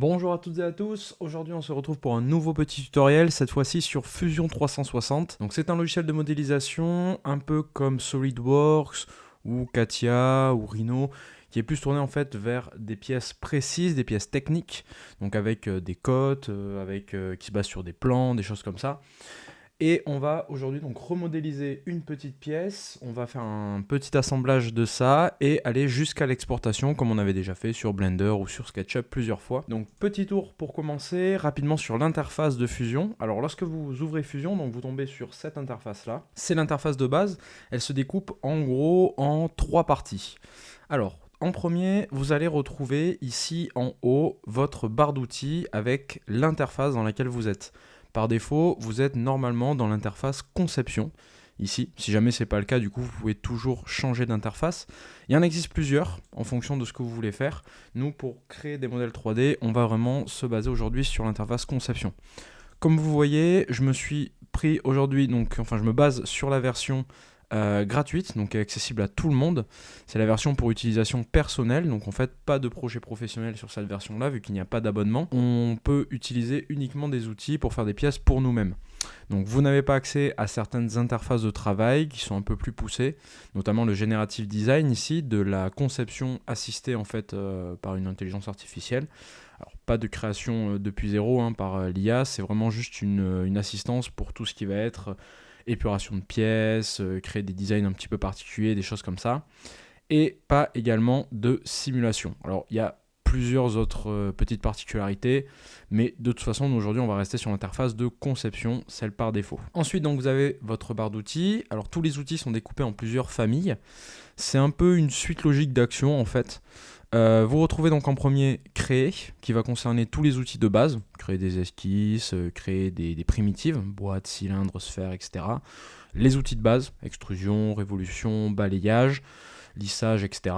Bonjour à toutes et à tous, aujourd'hui on se retrouve pour un nouveau petit tutoriel, cette fois-ci sur Fusion 360. Donc c'est un logiciel de modélisation un peu comme SolidWorks ou Katia ou Rhino, qui est plus tourné en fait vers des pièces précises, des pièces techniques, donc avec des cotes, qui se basent sur des plans, des choses comme ça. Et on va aujourd'hui donc remodéliser une petite pièce, on va faire un petit assemblage de ça et aller jusqu'à l'exportation comme on avait déjà fait sur Blender ou sur SketchUp plusieurs fois. Donc petit tour pour commencer rapidement sur l'interface de Fusion. Alors lorsque vous ouvrez Fusion, donc vous tombez sur cette interface là, c'est l'interface de base, elle se découpe en gros en trois parties. Alors en premier, vous allez retrouver ici en haut votre barre d'outils avec l'interface dans laquelle vous êtes. Par défaut, vous êtes normalement dans l'interface conception. Ici, si jamais ce n'est pas le cas, du coup, vous pouvez toujours changer d'interface. Il y en existe plusieurs en fonction de ce que vous voulez faire. Nous, pour créer des modèles 3D, on va vraiment se baser aujourd'hui sur l'interface conception. Comme vous voyez, je me suis pris aujourd'hui, je me base sur la version gratuite, donc accessible à tout le monde. C'est la version pour utilisation personnelle, donc en fait pas de projet professionnel sur cette version-là, vu qu'il n'y a pas d'abonnement. On peut utiliser uniquement des outils pour faire des pièces pour nous-mêmes. Donc vous n'avez pas accès à certaines interfaces de travail qui sont un peu plus poussées, notamment le generative design ici, de la conception assistée en fait par une intelligence artificielle. Alors pas de création depuis zéro par l'IA, c'est vraiment juste une assistance pour tout ce qui va être épuration de pièces, créer des designs un petit peu particuliers, des choses comme ça. Et pas également de simulation. Alors il y a plusieurs autres petites particularités, mais de toute façon aujourd'hui on va rester sur l'interface de conception, celle par défaut. Ensuite donc vous avez votre barre d'outils. Alors tous les outils sont découpés en plusieurs familles. C'est un peu une suite logique d'actions en fait. Vous retrouvez donc en premier créer, qui va concerner tous les outils de base, créer des esquisses, créer des primitives, boîtes, cylindres, sphères, etc. Les outils de base, extrusion, révolution, balayage, lissage, etc.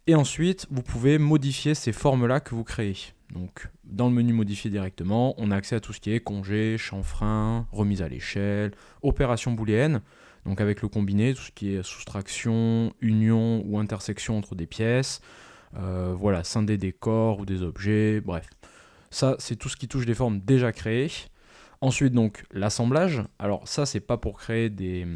Et ensuite, vous pouvez modifier ces formes-là que vous créez. Donc, dans le menu modifier directement, on a accès à tout ce qui est congé, chanfrein, remise à l'échelle, opération booléenne, donc avec le combiné, tout ce qui est soustraction, union ou intersection entre des pièces. Scinder des corps ou des objets, bref. Ça, c'est tout ce qui touche des formes déjà créées. Ensuite, donc, l'assemblage. Alors ça, c'est pas pour créer des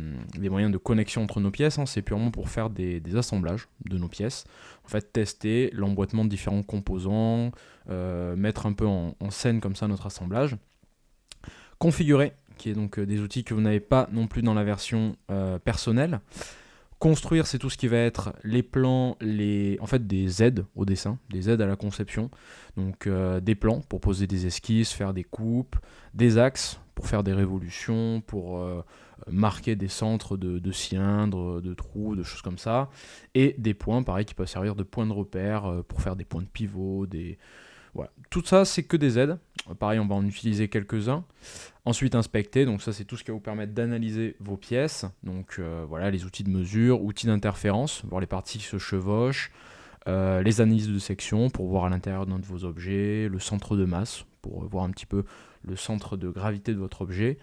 moyens de connexion entre nos pièces, c'est purement pour faire des assemblages de nos pièces. En fait, tester l'emboîtement de différents composants, mettre un peu en scène comme ça notre assemblage. Configurer, qui est donc des outils que vous n'avez pas non plus dans la version personnelle. Construire, c'est tout ce qui va être les plans, des aides au dessin, des aides à la conception. Donc des plans pour poser des esquisses, faire des coupes, des axes pour faire des révolutions, pour marquer des centres de cylindres, de trous, de choses comme ça. Et des points, pareil, qui peuvent servir de points de repère pour faire des points de pivot, Voilà. Tout ça, c'est que des aides. Pareil, on va en utiliser quelques-uns. Ensuite, inspecter, donc ça c'est tout ce qui va vous permettre d'analyser vos pièces. Donc les outils de mesure, outils d'interférence, voir les parties qui se chevauchent, les analyses de section pour voir à l'intérieur d'un de vos objets, le centre de masse pour voir un petit peu le centre de gravité de votre objet.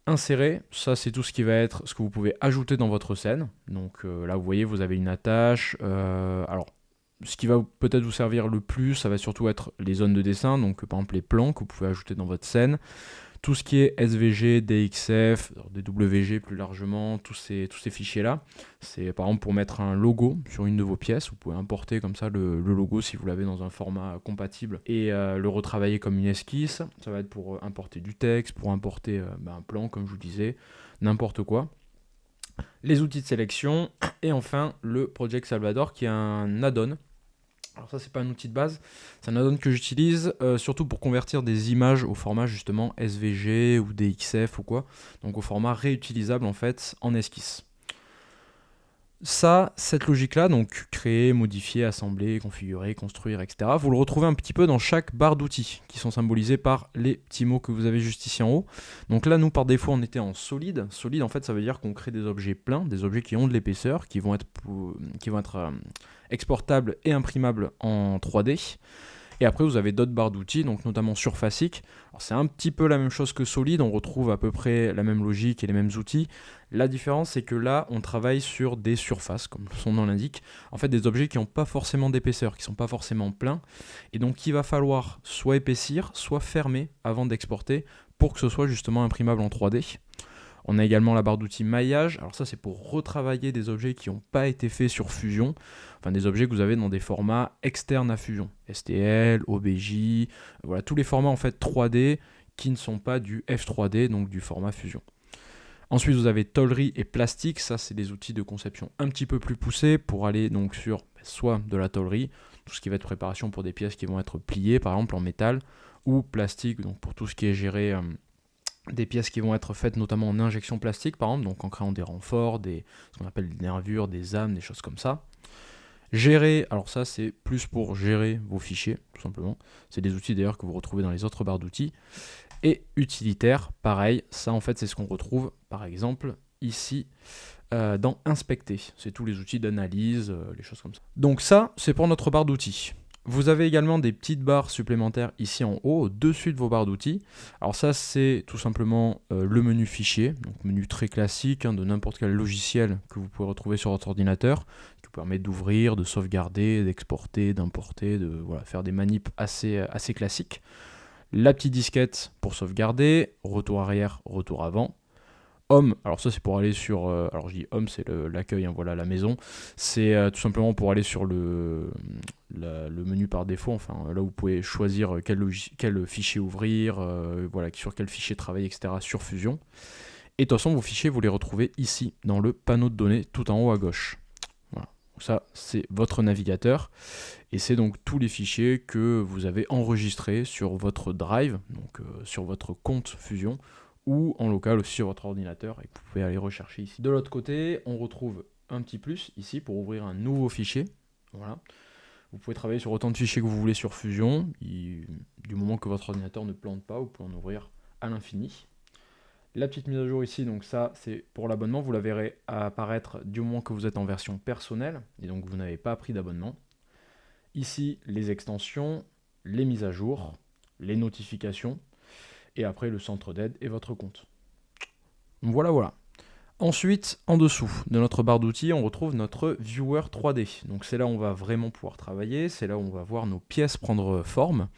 Insérer, ça c'est tout ce qui va être ce que vous pouvez ajouter dans votre scène. Donc là vous voyez, vous avez une attache. Ce qui va peut-être vous servir le plus, ça va surtout être les zones de dessin, donc par exemple les plans que vous pouvez ajouter dans votre scène. Tout ce qui est SVG, DXF, DWG plus largement, tous ces fichiers-là, c'est par exemple pour mettre un logo sur une de vos pièces, vous pouvez importer comme ça le logo si vous l'avez dans un format compatible et le retravailler comme une esquisse. Ça va être pour importer du texte, pour importer un plan comme je vous disais, n'importe quoi. Les outils de sélection et enfin le Project Salvador qui est un add-on. Alors ça c'est pas un outil de base, c'est un add-on que j'utilise surtout pour convertir des images au format justement SVG ou DXF ou quoi, donc au format réutilisable en fait en esquisse. Ça, cette logique-là, donc créer, modifier, assembler, configurer, construire, etc., vous le retrouvez un petit peu dans chaque barre d'outils qui sont symbolisés par les petits mots que vous avez juste ici en haut. Donc là, nous, par défaut, on était en solide. Solide, en fait, ça veut dire qu'on crée des objets pleins, des objets qui ont de l'épaisseur, qui vont être exportables et imprimables en 3D. Et après, vous avez d'autres barres d'outils, donc notamment Surfacic. Alors, c'est un petit peu la même chose que Solid, on retrouve à peu près la même logique et les mêmes outils. La différence, c'est que là, on travaille sur des surfaces, comme son nom l'indique. En fait, des objets qui n'ont pas forcément d'épaisseur, qui ne sont pas forcément pleins. Et donc, il va falloir soit épaissir, soit fermer avant d'exporter pour que ce soit justement imprimable en 3D. On a également la barre d'outils maillage. Alors ça, c'est pour retravailler des objets qui n'ont pas été faits sur Fusion. Enfin, des objets que vous avez dans des formats externes à Fusion. STL, OBJ, voilà, tous les formats en fait 3D qui ne sont pas du F3D, donc du format Fusion. Ensuite, vous avez tôlerie et plastique. Ça, c'est des outils de conception un petit peu plus poussés pour aller donc sur soit de la tôlerie, tout ce qui va être préparation pour des pièces qui vont être pliées, par exemple en métal, ou plastique, donc pour tout ce qui est géré... des pièces qui vont être faites notamment en injection plastique par exemple, donc en créant des renforts, ce qu'on appelle des nervures, des âmes, des choses comme ça. Gérer, alors ça c'est plus pour gérer vos fichiers, tout simplement. C'est des outils d'ailleurs que vous retrouvez dans les autres barres d'outils. Et utilitaire, pareil, ça en fait c'est ce qu'on retrouve par exemple ici dans Inspecter. C'est tous les outils d'analyse, les choses comme ça. Donc ça, c'est pour notre barre d'outils. Vous avez également des petites barres supplémentaires ici en haut, au-dessus de vos barres d'outils. Alors ça, c'est tout simplement le menu fichier, donc menu très classique de n'importe quel logiciel que vous pouvez retrouver sur votre ordinateur, qui vous permet d'ouvrir, de sauvegarder, d'exporter, d'importer, de faire des manips assez classiques. La petite disquette pour sauvegarder, retour arrière, retour avant. Home, alors ça c'est pour aller sur, alors je dis home c'est l'accueil, voilà la maison, c'est tout simplement pour aller sur le menu par défaut, enfin là vous pouvez choisir quel fichier ouvrir, voilà, sur quel fichier travailler, etc. sur Fusion. Et de toute façon vos fichiers vous les retrouvez ici dans le panneau de données tout en haut à gauche. Voilà. Donc ça c'est votre navigateur et c'est donc tous les fichiers que vous avez enregistrés sur votre drive, donc sur votre compte Fusion, ou en local aussi sur votre ordinateur et que vous pouvez aller rechercher ici. De l'autre côté, on retrouve un petit plus ici pour ouvrir un nouveau fichier. Voilà. Vous pouvez travailler sur autant de fichiers que vous voulez sur Fusion. Du moment que votre ordinateur ne plante pas, vous pouvez en ouvrir à l'infini. La petite mise à jour ici, donc ça c'est pour l'abonnement, vous la verrez apparaître du moment que vous êtes en version personnelle et donc vous n'avez pas pris d'abonnement. Ici, les extensions, les mises à jour, les notifications, et après le centre d'aide et votre compte. Voilà. Ensuite, en dessous de notre barre d'outils, on retrouve notre Viewer 3D. Donc c'est là où on va vraiment pouvoir travailler, c'est là où on va voir nos pièces prendre forme.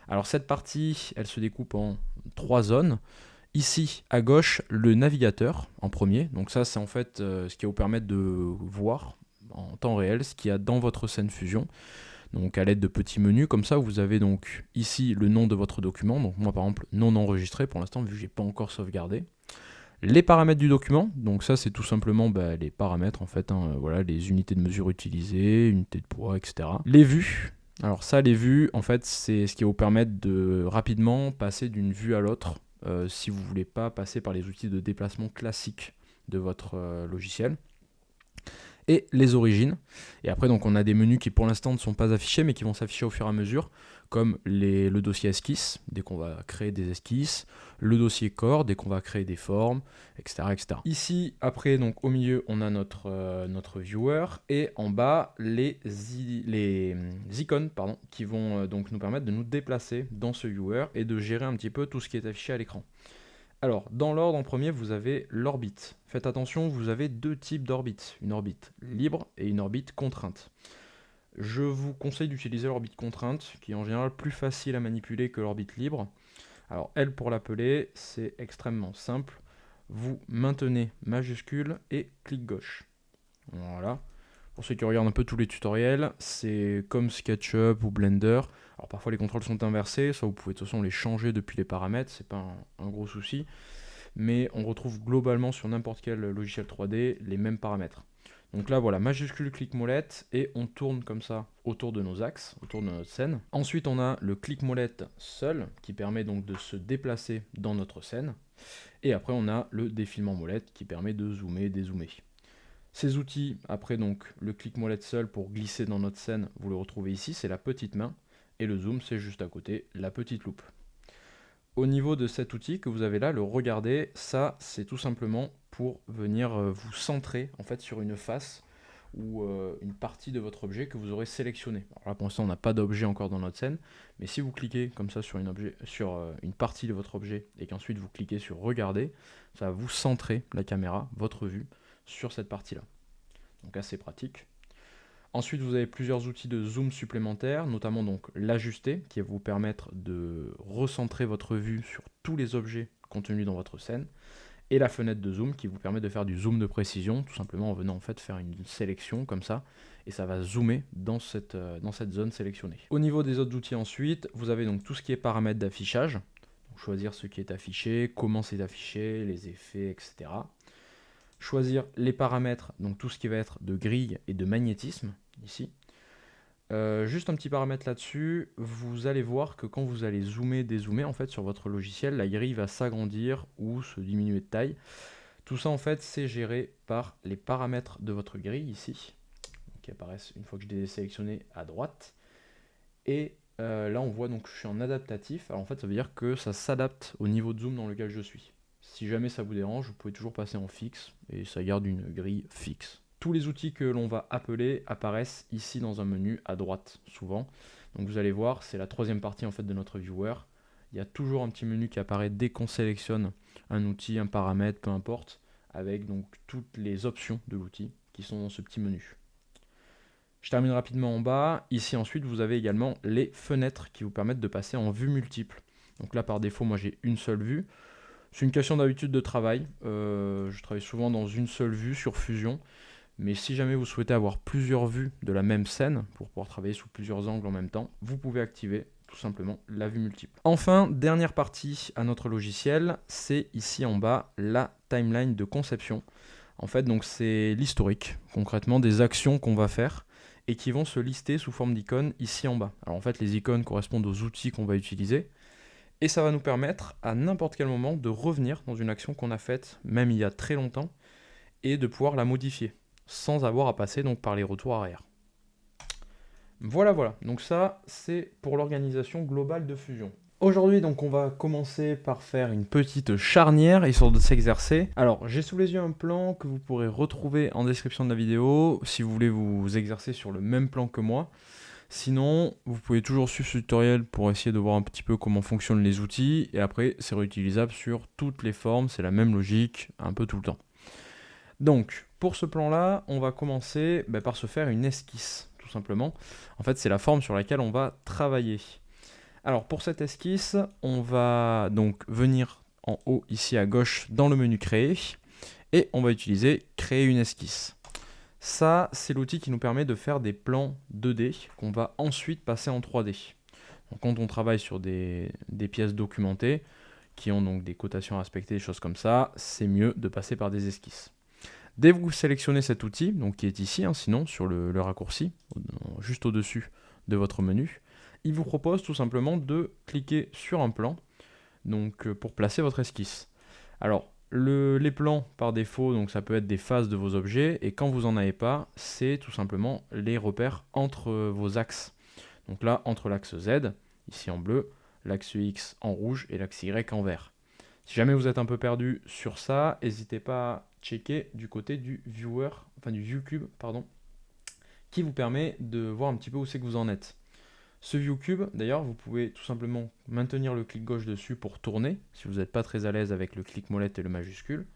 Alors cette partie, elle se découpe en 3 zones. Ici, à gauche, le navigateur en premier. Donc ça, c'est en fait ce qui va vous permettre de voir en temps réel ce qu'il y a dans votre scène Fusion. Donc à l'aide de petits menus, comme ça vous avez donc ici le nom de votre document, donc moi par exemple non enregistré pour l'instant vu que j'ai pas encore sauvegardé. Les paramètres du document, donc ça c'est tout simplement les paramètres en fait, voilà, les unités de mesure utilisées, unités de poids, etc. Les vues, alors ça les vues en fait c'est ce qui va vous permettre de rapidement passer d'une vue à l'autre si vous voulez pas passer par les outils de déplacement classiques de votre logiciel. Et les origines. Et après, donc, on a des menus qui pour l'instant ne sont pas affichés, mais qui vont s'afficher au fur et à mesure, comme le dossier esquisse, dès qu'on va créer des esquisses, le dossier corps, dès qu'on va créer des formes, etc., etc. Ici, après, donc, au milieu, on a notre viewer, et en bas, les icônes qui vont donc nous permettre de nous déplacer dans ce viewer et de gérer un petit peu tout ce qui est affiché à l'écran. Alors, dans l'ordre, en premier, vous avez l'orbite. Faites attention, vous avez 2 types d'orbites. Une orbite libre et une orbite contrainte. Je vous conseille d'utiliser l'orbite contrainte, qui est en général plus facile à manipuler que l'orbite libre. Alors, elle, pour l'appeler, c'est extrêmement simple. Vous maintenez majuscule et clic gauche. Voilà. Pour ceux qui regardent un peu tous les tutoriels, c'est comme SketchUp ou Blender. Alors parfois les contrôles sont inversés, soit vous pouvez de toute façon les changer depuis les paramètres, c'est pas un gros souci. Mais on retrouve globalement sur n'importe quel logiciel 3D les mêmes paramètres. Donc là voilà, majuscule, clic molette, et on tourne comme ça autour de nos axes, autour de notre scène. Ensuite on a le clic molette seul, qui permet donc de se déplacer dans notre scène. Et après on a le défilement molette, qui permet de zoomer, dézoomer. Ces outils, après donc le clic molette seul pour glisser dans notre scène, vous le retrouvez ici, c'est la petite main, et le zoom c'est juste à côté, la petite loupe. Au niveau de cet outil que vous avez là, le regarder, ça c'est tout simplement pour venir vous centrer en fait sur une face ou une partie de votre objet que vous aurez sélectionné. Alors là pour l'instant on n'a pas d'objet encore dans notre scène, mais si vous cliquez comme ça sur une partie de votre objet et qu'ensuite vous cliquez sur regarder, ça va vous centrer la caméra, votre vue, sur cette partie-là. Donc assez pratique. Ensuite vous avez plusieurs outils de zoom supplémentaires, notamment donc l'ajuster qui va vous permettre de recentrer votre vue sur tous les objets contenus dans votre scène, et la fenêtre de zoom qui vous permet de faire du zoom de précision, tout simplement en venant en fait faire une sélection comme ça, et ça va zoomer dans cette zone sélectionnée. Au niveau des autres outils ensuite, vous avez donc tout ce qui est paramètres d'affichage, donc choisir ce qui est affiché, comment c'est affiché, les effets, etc. Choisir les paramètres, donc tout ce qui va être de grille et de magnétisme, ici. Juste un petit paramètre là-dessus, vous allez voir que quand vous allez zoomer, dézoomer en fait sur votre logiciel, la grille va s'agrandir ou se diminuer de taille. Tout ça en fait c'est géré par les paramètres de votre grille ici, qui apparaissent une fois que je les ai sélectionnés à droite. Et là on voit donc que je suis en adaptatif, alors en fait ça veut dire que ça s'adapte au niveau de zoom dans lequel je suis. Si jamais ça vous dérange, vous pouvez toujours passer en fixe et ça garde une grille fixe. Tous les outils que l'on va appeler apparaissent ici dans un menu à droite, souvent. Donc vous allez voir, c'est la troisième partie en fait de notre viewer. Il y a toujours un petit menu qui apparaît dès qu'on sélectionne un outil, un paramètre, peu importe, avec donc toutes les options de l'outil qui sont dans ce petit menu. Je termine rapidement en bas. Ici ensuite, vous avez également les fenêtres qui vous permettent de passer en vue multiple. Donc là, par défaut, moi j'ai une seule vue. C'est une question d'habitude de travail. Je travaille souvent dans une seule vue sur Fusion. Mais si jamais vous souhaitez avoir plusieurs vues de la même scène, pour pouvoir travailler sous plusieurs angles en même temps, vous pouvez activer tout simplement la vue multiple. Enfin, dernière partie à notre logiciel, c'est ici en bas la timeline de conception. En fait, donc c'est l'historique, concrètement, des actions qu'on va faire et qui vont se lister sous forme d'icônes ici en bas. Alors en fait, les icônes correspondent aux outils qu'on va utiliser et ça va nous permettre à n'importe quel moment de revenir dans une action qu'on a faite, même il y a très longtemps, et de pouvoir la modifier, sans avoir à passer donc par les retours arrière. Voilà, donc ça c'est pour l'organisation globale de Fusion. Aujourd'hui donc on va commencer par faire une petite charnière histoire de s'exercer. Alors j'ai sous les yeux un plan que vous pourrez retrouver en description de la vidéo si vous voulez vous exercer sur le même plan que moi. Sinon, vous pouvez toujours suivre ce tutoriel pour essayer de voir un petit peu comment fonctionnent les outils et après c'est réutilisable sur toutes les formes, c'est la même logique un peu tout le temps. Donc, pour ce plan-là, on va commencer par se faire une esquisse, tout simplement. En fait, c'est la forme sur laquelle on va travailler. Alors, pour cette esquisse, on va donc venir en haut, ici à gauche, dans le menu Créer, et on va utiliser Créer une esquisse. Ça, c'est l'outil qui nous permet de faire des plans 2D qu'on va ensuite passer en 3D. Donc, quand on travaille sur des pièces documentées, qui ont donc des cotations à respecter, des choses comme ça, c'est mieux de passer par des esquisses. Dès que vous sélectionnez cet outil, donc qui est ici, sinon sur le raccourci, juste au-dessus de votre menu, il vous propose tout simplement de cliquer sur un plan donc, pour placer votre esquisse. Alors, les plans par défaut, donc ça peut être des faces de vos objets, et quand vous n'en avez pas, c'est tout simplement les repères entre vos axes. Donc là, entre l'axe Z, ici en bleu, l'axe X en rouge et l'axe Y en vert. Si jamais vous êtes un peu perdu sur ça, n'hésitez pas à checker du côté du viewer, enfin du ViewCube, pardon, qui vous permet de voir un petit peu où c'est que vous en êtes. Ce ViewCube, d'ailleurs, vous pouvez tout simplement maintenir le clic gauche dessus pour tourner, si vous n'êtes pas très à l'aise avec le clic molette et le majuscule,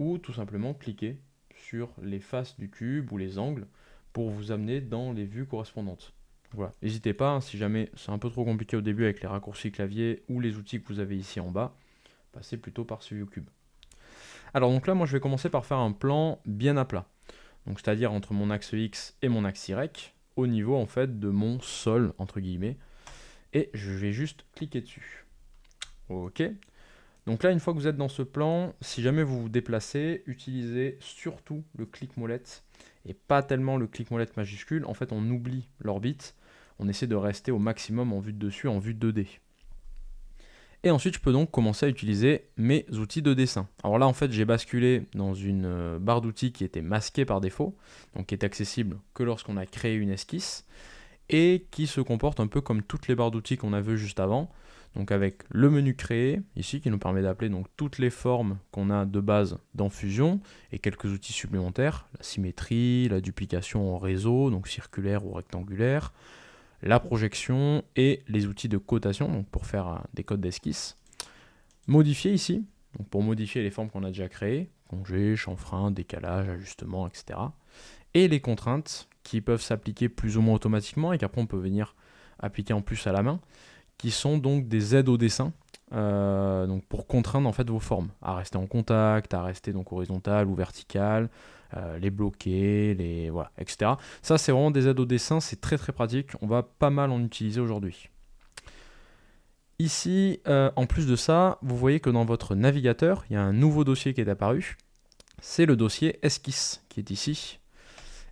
ou tout simplement cliquer sur les faces du cube ou les angles pour vous amener dans les vues correspondantes. Voilà, n'hésitez pas, si jamais c'est un peu trop compliqué au début avec les raccourcis clavier ou les outils que vous avez ici en bas, passez plutôt par ce ViewCube. Alors donc là, moi je vais commencer par faire un plan bien à plat. Donc c'est-à-dire entre mon axe X et mon axe Y, au niveau en fait de mon sol, entre guillemets. Et je vais juste cliquer dessus. Ok. Donc là, une fois que vous êtes dans ce plan, si jamais vous vous déplacez, utilisez surtout le clic molette et pas tellement le clic molette majuscule. En fait, on oublie l'orbite. On essaie de rester au maximum en vue de dessus, en vue 2D. Et ensuite, je peux donc commencer à utiliser mes outils de dessin. Alors là, en fait, j'ai basculé dans une barre d'outils qui était masquée par défaut, donc qui est accessible que lorsqu'on a créé une esquisse. et qui se comporte un peu comme toutes les barres d'outils qu'on a vues juste avant. Donc avec le menu créer, ici, qui nous permet d'appeler donc toutes les formes qu'on a de base dans Fusion, et quelques outils supplémentaires, la symétrie, la duplication en réseau, donc circulaire ou rectangulaire, la projection et les outils de cotation, donc pour faire des codes d'esquisse. Modifier ici, donc pour modifier les formes qu'on a déjà créées, congé, chanfrein, décalage, ajustement, etc. Et les contraintes qui peuvent s'appliquer plus ou moins automatiquement et qu'après on peut venir appliquer en plus à la main, qui sont donc des aides au dessin, donc pour contraindre en fait vos formes, à rester en contact, à rester donc horizontal ou vertical, les bloquer, voilà, etc. Ça c'est vraiment des aides au dessin, c'est très très pratique, on va pas mal en utiliser aujourd'hui. Ici, en plus de ça, vous voyez que dans votre navigateur, il y a un nouveau dossier qui est apparu, c'est le dossier esquisse qui est ici.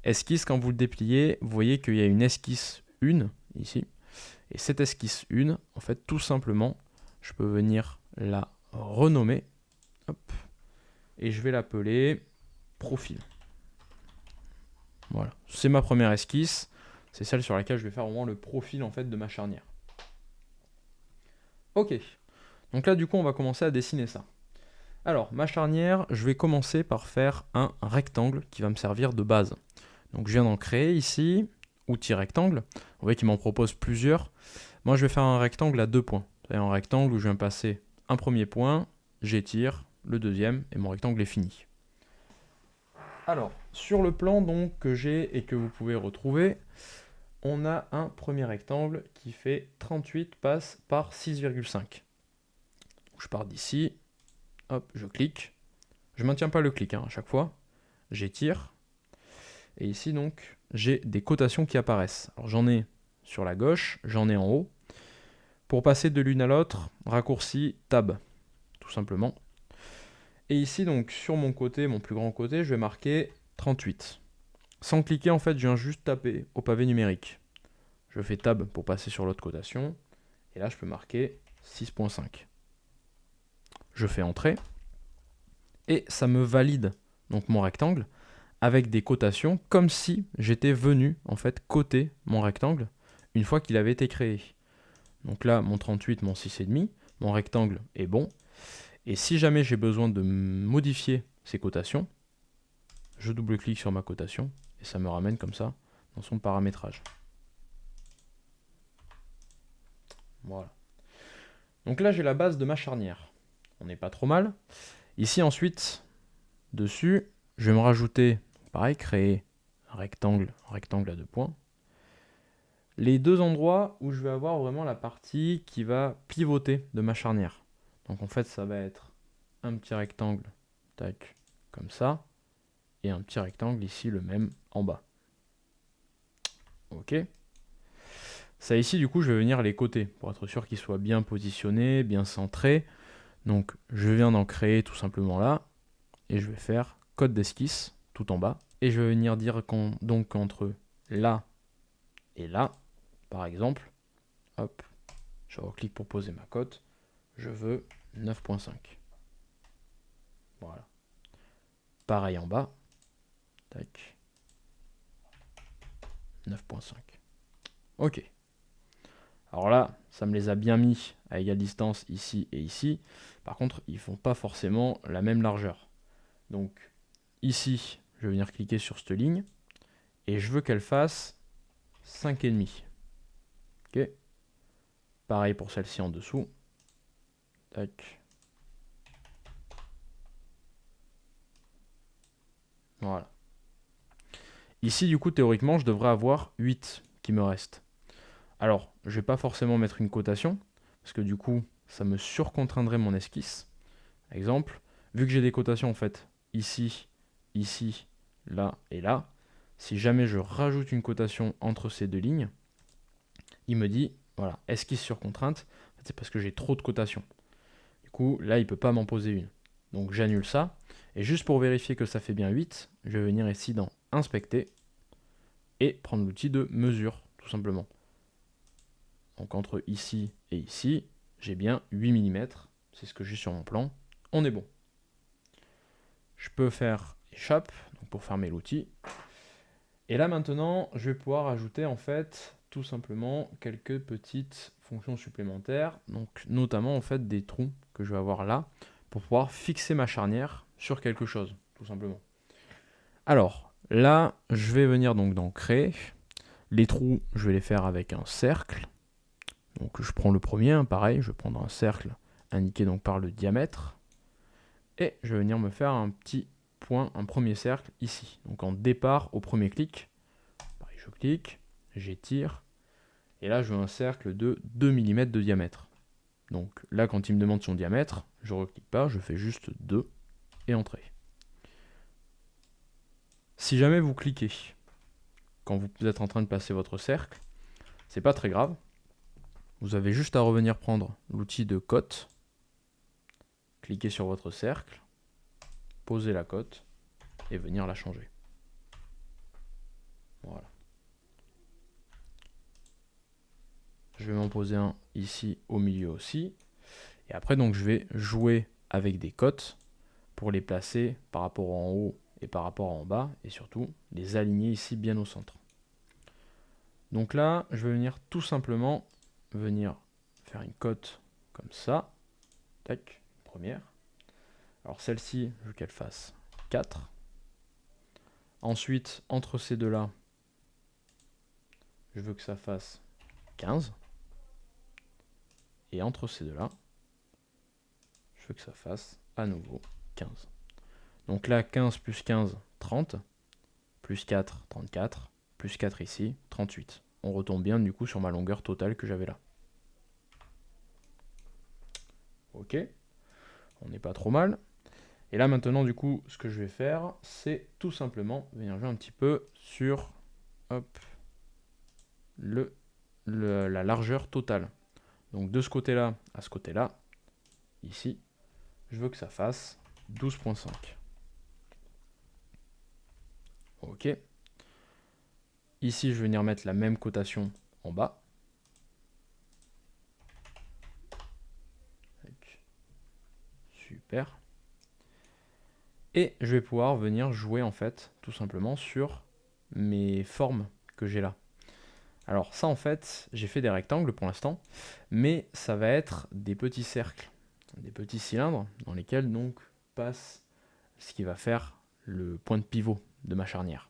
Esquisse, quand vous le dépliez, vous voyez qu'il y a une esquisse 1 ici. Et cette esquisse 1, en fait, tout simplement, je peux venir la renommer. Hop, et je vais l'appeler profil. Voilà, c'est ma première esquisse. C'est celle sur laquelle je vais faire vraiment le profil en fait, de ma charnière. Ok, donc là du coup on va commencer à dessiner ça. Alors, ma charnière, je vais commencer par faire un rectangle qui va me servir de base. Donc je viens d'en créer ici, outil rectangle. Vous voyez qu'il m'en propose plusieurs. Moi je vais faire un rectangle à 2 points. C'est un rectangle où je viens passer un premier point, j'étire, le deuxième, et mon rectangle est fini. Alors, sur le plan donc que j'ai et que vous pouvez retrouver, on a un premier rectangle qui fait 38 passes par 6,5. Je pars d'ici, hop, je clique. Je ne maintiens pas le clic à chaque fois. J'étire. Et ici donc, j'ai des cotations qui apparaissent. Alors j'en ai sur la gauche, j'en ai en haut. Pour passer de l'une à l'autre, raccourci Tab, tout simplement. Et ici donc, sur mon côté, mon plus grand côté, je vais marquer 38. Sans cliquer, en fait, je viens juste taper au pavé numérique. Je fais Tab pour passer sur l'autre cotation. Et là, je peux marquer 6.5. Je fais Entrée. Et ça me valide donc mon rectangle avec des cotations comme si j'étais venu en fait coter mon rectangle une fois qu'il avait été créé. Donc là, mon 38, mon 6,5, mon rectangle est bon. Et si jamais j'ai besoin de modifier ces cotations, je double-clique sur ma cotation et ça me ramène comme ça dans son paramétrage. Voilà. Donc là, j'ai la base de ma charnière. On n'est pas trop mal. Ici, ensuite, dessus, je vais me rajouter, pareil, créer un rectangle à 2 points. Les deux endroits où je vais avoir vraiment la partie qui va pivoter de ma charnière. Donc en fait, ça va être un petit rectangle, tac, comme ça, et un petit rectangle ici, le même en bas. Ok. Ça ici, du coup, je vais venir les côtés pour être sûr qu'ils soient bien positionnés, bien centrés. Donc je viens d'en créer tout simplement là, et je vais faire code d'esquisse tout en bas. Et je vais venir dire donc entre là et là, par exemple, hop, je reclique pour poser ma cote, je veux 9.5. Voilà. Pareil en bas, tac, 9.5. Ok. Alors là, ça me les a bien mis à égale distance ici et ici. Par contre, ils ne font pas forcément la même largeur. Donc ici, je vais venir cliquer sur cette ligne et je veux qu'elle fasse 5,5. Ok. Pareil pour celle-ci en dessous. Tac. Voilà. Ici, du coup, théoriquement, je devrais avoir 8 qui me restent. Alors, je ne vais pas forcément mettre une cotation, parce que du coup, ça me surcontraindrait mon esquisse. Exemple, vu que j'ai des cotations en fait, ici, ici, là et là, si jamais je rajoute une cotation entre ces deux lignes, il me dit, voilà, esquisse sur contrainte, c'est parce que j'ai trop de cotations. Du coup, là, il ne peut pas m'en poser une. Donc j'annule ça. Et juste pour vérifier que ça fait bien 8, je vais venir ici dans Inspecter et prendre l'outil de mesure, tout simplement. Donc entre ici et ici, j'ai bien 8 mm. C'est ce que j'ai sur mon plan. On est bon. Je peux faire échappe donc pour fermer l'outil. Et là maintenant, je vais pouvoir ajouter en fait tout simplement quelques petites fonctions supplémentaires, donc notamment en fait des trous que je vais avoir là pour pouvoir fixer ma charnière sur quelque chose, tout simplement. Alors là, je vais venir donc dans créer. Les trous, je vais les faire avec un cercle. Donc je prends le premier, hein, pareil, je vais prendre un cercle indiqué donc par le diamètre. Et je vais venir me faire un petit point, un premier cercle ici. Donc en départ au premier clic, pareil, je clique, j'étire. Et là, je veux un cercle de 2 mm de diamètre. Donc là, quand il me demande son diamètre, je ne reclique pas, je fais juste 2 et entrée. Si jamais vous cliquez quand vous êtes en train de passer votre cercle, c'est pas très grave. Vous avez juste à revenir prendre l'outil de cote, cliquer sur votre cercle, poser la cote et venir la changer. Voilà. Je vais m'en poser un ici au milieu aussi. Et après, donc, je vais jouer avec des cotes pour les placer par rapport en haut et par rapport en bas. Et surtout, les aligner ici bien au centre. Donc là, je vais venir tout simplement faire une cote comme ça. Tac, première. Alors celle-ci, je veux qu'elle fasse 4. Ensuite, entre ces deux-là, je veux que ça fasse 15. Et entre ces deux-là, je veux que ça fasse à nouveau 15. Donc là, 15 plus 15, 30. Plus 4, 34. Plus 4 ici, 38. On retombe bien du coup sur ma longueur totale que j'avais là. Ok, on n'est pas trop mal. Et là maintenant du coup, ce que je vais faire, c'est tout simplement venir jouer un petit peu sur hop, la largeur totale. Donc de ce côté-là à ce côté-là, ici, je veux que ça fasse 12,5. Ok. Ici, je vais venir mettre la même cotation en bas. Super. Et je vais pouvoir venir jouer en fait, tout simplement, sur mes formes que j'ai là. Alors ça en fait, j'ai fait des rectangles pour l'instant, mais ça va être des petits cercles, des petits cylindres dans lesquels donc passe ce qui va faire le point de pivot de ma charnière.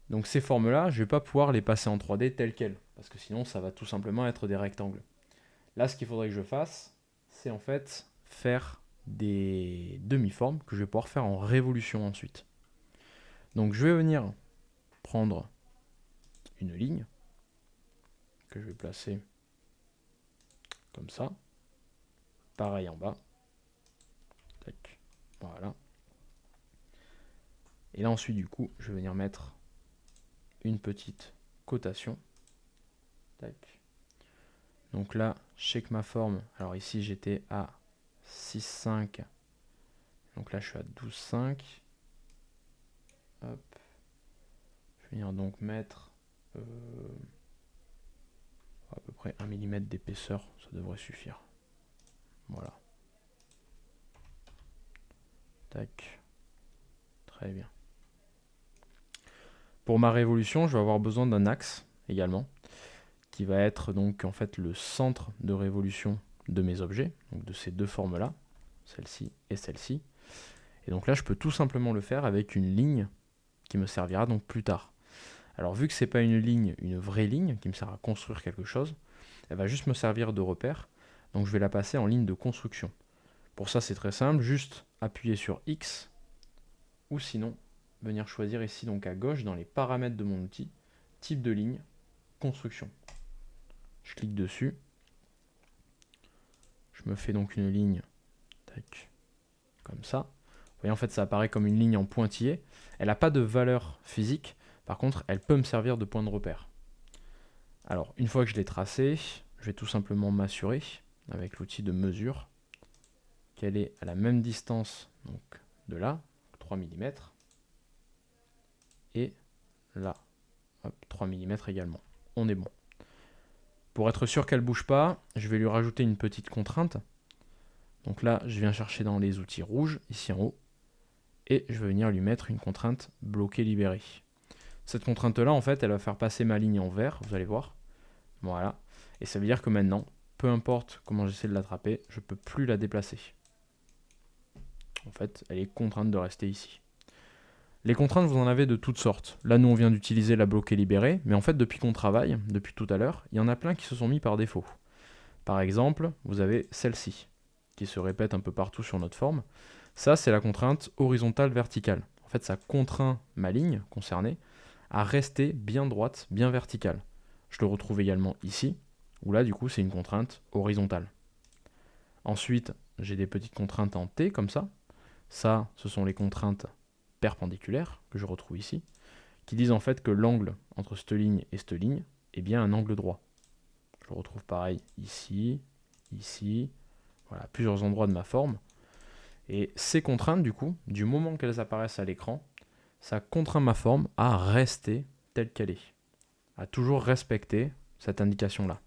Donc ces formes-là, je ne vais pas pouvoir les passer en 3D telles quelles, parce que sinon ça va tout simplement être des rectangles. Là, ce qu'il faudrait que je fasse, c'est en fait faire des demi-formes que je vais pouvoir faire en révolution ensuite. Donc je vais venir prendre une ligne que je vais placer comme ça. Pareil en bas. Tac. Voilà. Et là ensuite du coup, je vais venir mettre une petite cotation. Tac. Donc là, je sais que ma forme, alors ici j'étais à 6,5. Donc là je suis à 12,5. Hop. Je vais venir donc mettre à peu près 1 mm d'épaisseur, ça devrait suffire. Voilà. Tac. Très bien. Pour ma révolution, je vais avoir besoin d'un axe également, qui va être donc en fait le centre de révolution de mes objets, donc de ces deux formes-là, celle-ci et celle-ci. Et donc là, je peux tout simplement le faire avec une ligne qui me servira donc plus tard. Alors vu que c'est pas une ligne, une vraie ligne qui me sert à construire quelque chose, elle va juste me servir de repère. Donc je vais la passer en ligne de construction. Pour ça, c'est très simple, juste appuyer sur X ou sinon venir choisir ici donc à gauche dans les paramètres de mon outil, type de ligne, construction. Je clique dessus. Je me fais donc une ligne, tac, comme ça. Vous voyez, en fait, ça apparaît comme une ligne en pointillé. Elle n'a pas de valeur physique. Par contre, elle peut me servir de point de repère. Alors, une fois que je l'ai tracée, je vais tout simplement m'assurer, avec l'outil de mesure, qu'elle est à la même distance donc, de là, 3 mm, et là, hop, 3 mm également. On est bon. Pour être sûr qu'elle ne bouge pas, je vais lui rajouter une petite contrainte. Donc là, je viens chercher dans les outils rouges, ici en haut, et je vais venir lui mettre une contrainte bloquée libérée. Cette contrainte-là, en fait, elle va faire passer ma ligne en vert, vous allez voir. Voilà. Et ça veut dire que maintenant, peu importe comment j'essaie de l'attraper, je ne peux plus la déplacer. En fait, elle est contrainte de rester ici. Les contraintes, vous en avez de toutes sortes. Là, nous, on vient d'utiliser la bloquer libérée, mais en fait, depuis qu'on travaille, depuis tout à l'heure, il y en a plein qui se sont mis par défaut. Par exemple, vous avez celle-ci, qui se répète un peu partout sur notre forme. Ça, c'est la contrainte horizontale verticale. En fait, ça contraint ma ligne concernée à rester bien droite, bien verticale. Je le retrouve également ici, où là, du coup, c'est une contrainte horizontale. Ensuite, j'ai des petites contraintes en T, comme ça. Ça, ce sont les contraintes perpendiculaires, que je retrouve ici, qui disent en fait que l'angle entre cette ligne et cette ligne est bien un angle droit. Je le retrouve pareil ici, ici, voilà, plusieurs endroits de ma forme. Et ces contraintes, du coup, du moment qu'elles apparaissent à l'écran, ça contraint ma forme à rester telle qu'elle est, à toujours respecter cette indication-là.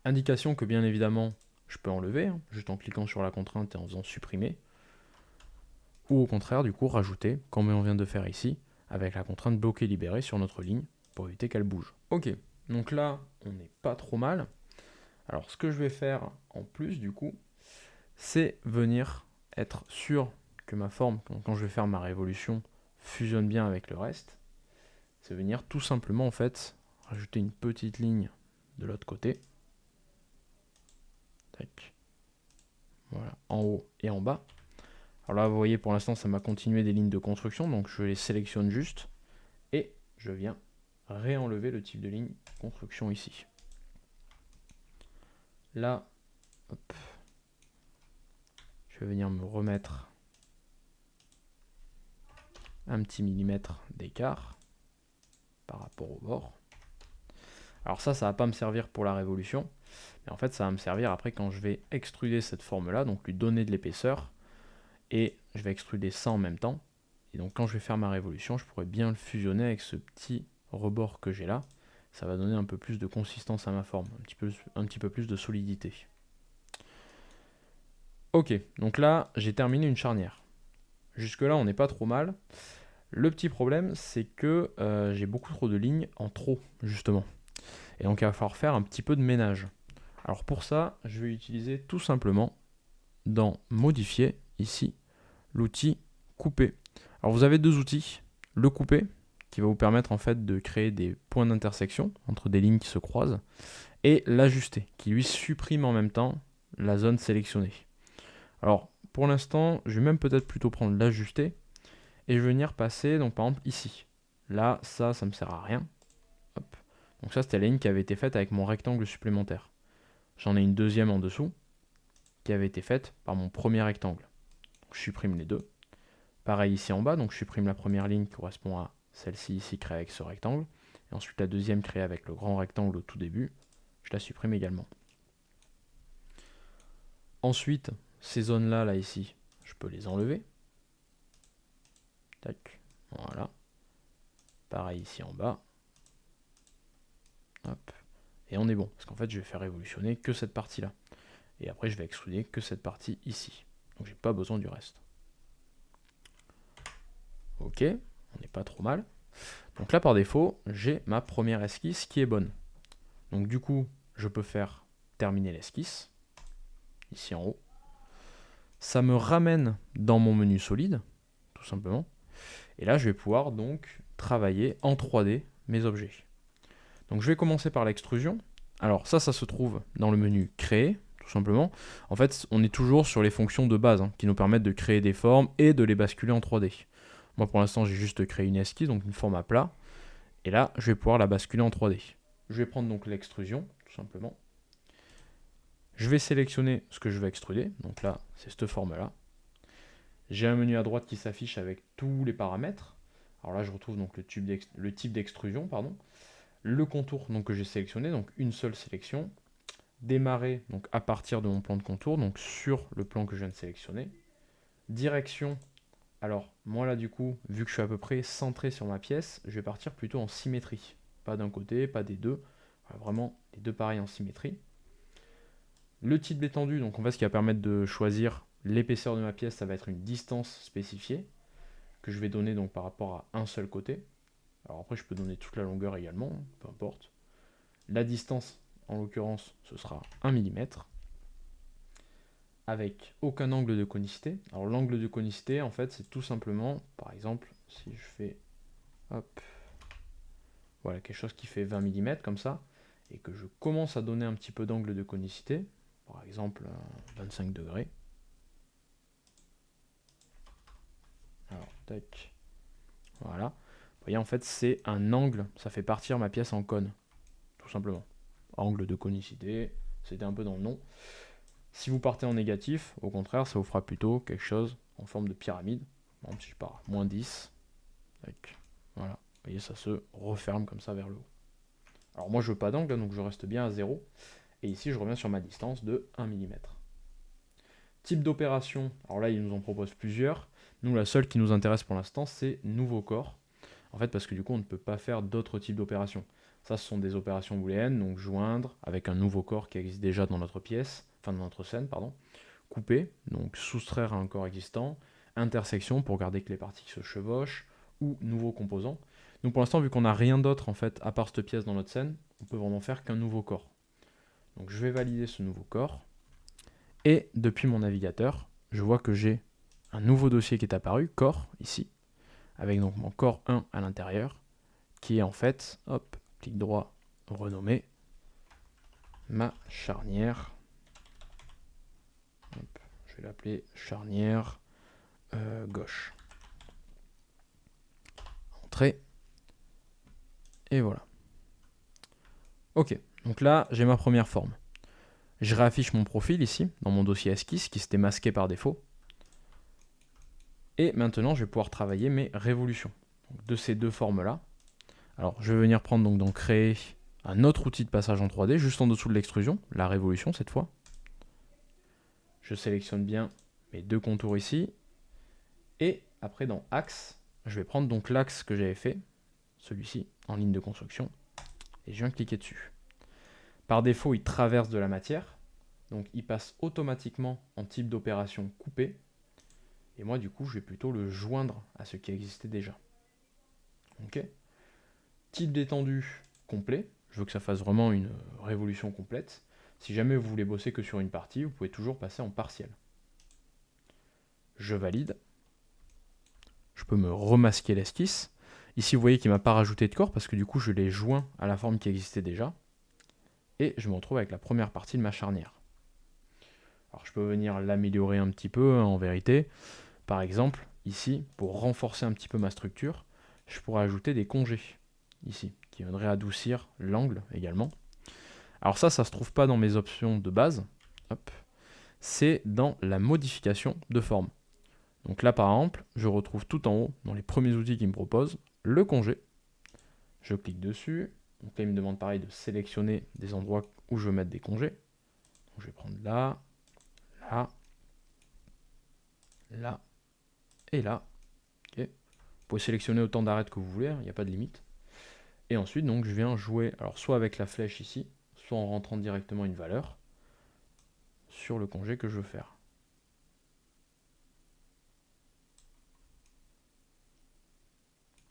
Indication que bien évidemment, je peux enlever, hein, juste en cliquant sur la contrainte et en faisant supprimer, ou au contraire, du coup, rajouter, comme on vient de faire ici, avec la contrainte bloquer libérée sur notre ligne, pour éviter qu'elle bouge. Ok, donc là, on n'est pas trop mal. Alors, ce que je vais faire en plus, du coup, c'est venir être sûr que ma forme, quand je vais faire ma révolution, fusionne bien avec le reste. C'est venir tout simplement, en fait, rajouter une petite ligne de l'autre côté. Tac. Voilà, en haut et en bas. Alors là, vous voyez, pour l'instant, ça m'a continué des lignes de construction, donc je les sélectionne juste, et je viens réenlever le type de ligne construction ici. Là, hop, je vais venir me remettre un petit millimètre d'écart par rapport au bord. Alors ça va pas me servir pour la révolution, mais en fait, ça va me servir après quand je vais extruder cette forme-là, donc lui donner de l'épaisseur, et je vais extruder ça en même temps. Et donc quand je vais faire ma révolution, je pourrais bien le fusionner avec ce petit rebord que j'ai là. Ça va donner un peu plus de consistance à ma forme, un petit peu plus de solidité. Ok, donc là, j'ai terminé une charnière. Jusque là, on n'est pas trop mal. Le petit problème, c'est que j'ai beaucoup trop de lignes en trop, justement. Et donc il va falloir faire un petit peu de ménage. Alors pour ça, je vais utiliser tout simplement dans modifier, ici, l'outil couper. Alors vous avez deux outils, le couper, qui va vous permettre en fait de créer des points d'intersection entre des lignes qui se croisent, et l'ajuster, qui lui supprime en même temps la zone sélectionnée. Alors pour l'instant, je vais même peut-être plutôt prendre l'ajuster, et je vais venir passer, donc par exemple ici. Là, ça me sert à rien. Hop. Donc ça, c'était la ligne qui avait été faite avec mon rectangle supplémentaire. J'en ai une deuxième en dessous, qui avait été faite par mon premier rectangle. Donc, je supprime les deux. Pareil ici en bas, donc je supprime la première ligne qui correspond à celle-ci ici créée avec ce rectangle. Et ensuite la deuxième créée avec le grand rectangle au tout début, je la supprime également. Ensuite, ces zones-là, là ici, je peux les enlever. Tac, voilà. Pareil ici en bas. Hop. Et on est bon, parce qu'en fait je vais faire évolutionner que cette partie-là. Et après je vais extruder que cette partie ici. Donc j'ai pas besoin du reste. Ok, on n'est pas trop mal. Donc là par défaut, j'ai ma première esquisse qui est bonne. Donc du coup, je peux faire terminer l'esquisse, ici en haut. Ça me ramène dans mon menu solide, tout simplement. Et là, je vais pouvoir donc travailler en 3D mes objets. Donc je vais commencer par l'extrusion. Alors ça se trouve dans le menu créer, tout simplement. En fait, on est toujours sur les fonctions de base qui nous permettent de créer des formes et de les basculer en 3D. Moi pour l'instant, j'ai juste créé une esquisse, donc une forme à plat. Et là, je vais pouvoir la basculer en 3D. Je vais prendre donc l'extrusion, tout simplement. Je vais sélectionner ce que je veux extruder. Donc là, c'est cette forme-là. J'ai un menu à droite qui s'affiche avec tous les paramètres. Alors là, je retrouve donc le type d'extrusion, pardon. Le contour donc, que j'ai sélectionné, donc une seule sélection. Démarrer donc à partir de mon plan de contour, donc sur le plan que je viens de sélectionner. Direction, alors moi là du coup, vu que je suis à peu près centré sur ma pièce, je vais partir plutôt en symétrie. Pas d'un côté, pas des deux. Voilà, vraiment les deux pareils en symétrie. Le type d'étendue, donc en fait ce qui va permettre de choisir l'épaisseur de ma pièce, ça va être une distance spécifiée que je vais donner donc par rapport à un seul côté. Alors après, je peux donner toute la longueur également, peu importe. La distance, en l'occurrence, ce sera 1 mm. Avec aucun angle de conicité. Alors l'angle de conicité, en fait, c'est tout simplement, par exemple, si je fais, hop, voilà, quelque chose qui fait 20 mm comme ça, et que je commence à donner un petit peu d'angle de conicité, par exemple 25 degrés. Alors, tac, voilà. Vous voyez, en fait, c'est un angle, ça fait partir ma pièce en cône, tout simplement. Angle de conicité, c'était un peu dans le nom. Si vous partez en négatif, au contraire, ça vous fera plutôt quelque chose en forme de pyramide. Bon, si je pars moins 10, tac, voilà. Vous voyez, ça se referme comme ça vers le haut. Alors moi, je veux pas d'angle, donc je reste bien à 0. Et ici, je reviens sur ma distance de 1 mm. Type d'opération, alors là, il nous en propose plusieurs. Nous, la seule qui nous intéresse pour l'instant, c'est nouveau corps. En fait, parce que du coup, on ne peut pas faire d'autres types d'opérations. Ça, ce sont des opérations booléennes, donc joindre avec un nouveau corps qui existe déjà dans notre pièce, enfin dans notre scène, pardon. Couper, donc soustraire à un corps existant. Intersection, pour garder que les parties se chevauchent. Ou nouveau composant. Donc pour l'instant, vu qu'on n'a rien d'autre en fait, à part cette pièce dans notre scène, on peut vraiment faire qu'un nouveau corps. Donc je vais valider ce nouveau corps. Et depuis mon navigateur, je vois que j'ai un nouveau dossier qui est apparu, corps, ici, avec donc mon corps 1 à l'intérieur, qui est en fait, hop, clic droit, renommer, ma charnière. Hop, je vais l'appeler charnière gauche. Entrée. Et voilà. Ok, donc là, j'ai ma première forme. Je réaffiche mon profil ici, dans mon dossier esquisse, qui s'était masqué par défaut. Et maintenant, je vais pouvoir travailler mes révolutions. Donc, de ces deux formes-là. Alors, je vais venir prendre donc dans créer un autre outil de passage en 3D, juste en dessous de l'extrusion, la révolution cette fois. Je sélectionne bien mes deux contours ici. Et après, dans axe, je vais prendre donc l'axe que j'avais fait, celui-ci, en ligne de construction. Et je viens cliquer dessus. Par défaut, il traverse de la matière. Donc, il passe automatiquement en type d'opération coupé. Et moi, du coup, je vais plutôt le joindre à ce qui existait déjà. Ok. Type d'étendue complet. Je veux que ça fasse vraiment une révolution complète. Si jamais vous voulez bosser que sur une partie, vous pouvez toujours passer en partiel. Je valide. Je peux me remasquer l'esquisse. Ici, vous voyez qu'il ne m'a pas rajouté de corps parce que du coup, je l'ai joint à la forme qui existait déjà. Et je me retrouve avec la première partie de ma charnière. Alors, je peux venir l'améliorer un petit peu, en vérité. Par exemple, ici, pour renforcer un petit peu ma structure, je pourrais ajouter des congés, ici, qui viendraient adoucir l'angle également. Alors ça se trouve pas dans mes options de base. Hop. C'est dans la modification de forme. Donc là, par exemple, je retrouve tout en haut, dans les premiers outils qu'il me propose, le congé. Je clique dessus. Donc là, il me demande pareil de sélectionner des endroits où je veux mettre des congés. Donc je vais prendre là, là, là et là. Okay. Vous pouvez sélectionner autant d'arêtes que vous voulez, il n'y a pas de limite. Et ensuite, donc, je viens jouer, alors soit avec la flèche ici, soit en rentrant directement une valeur sur le congé que je veux faire.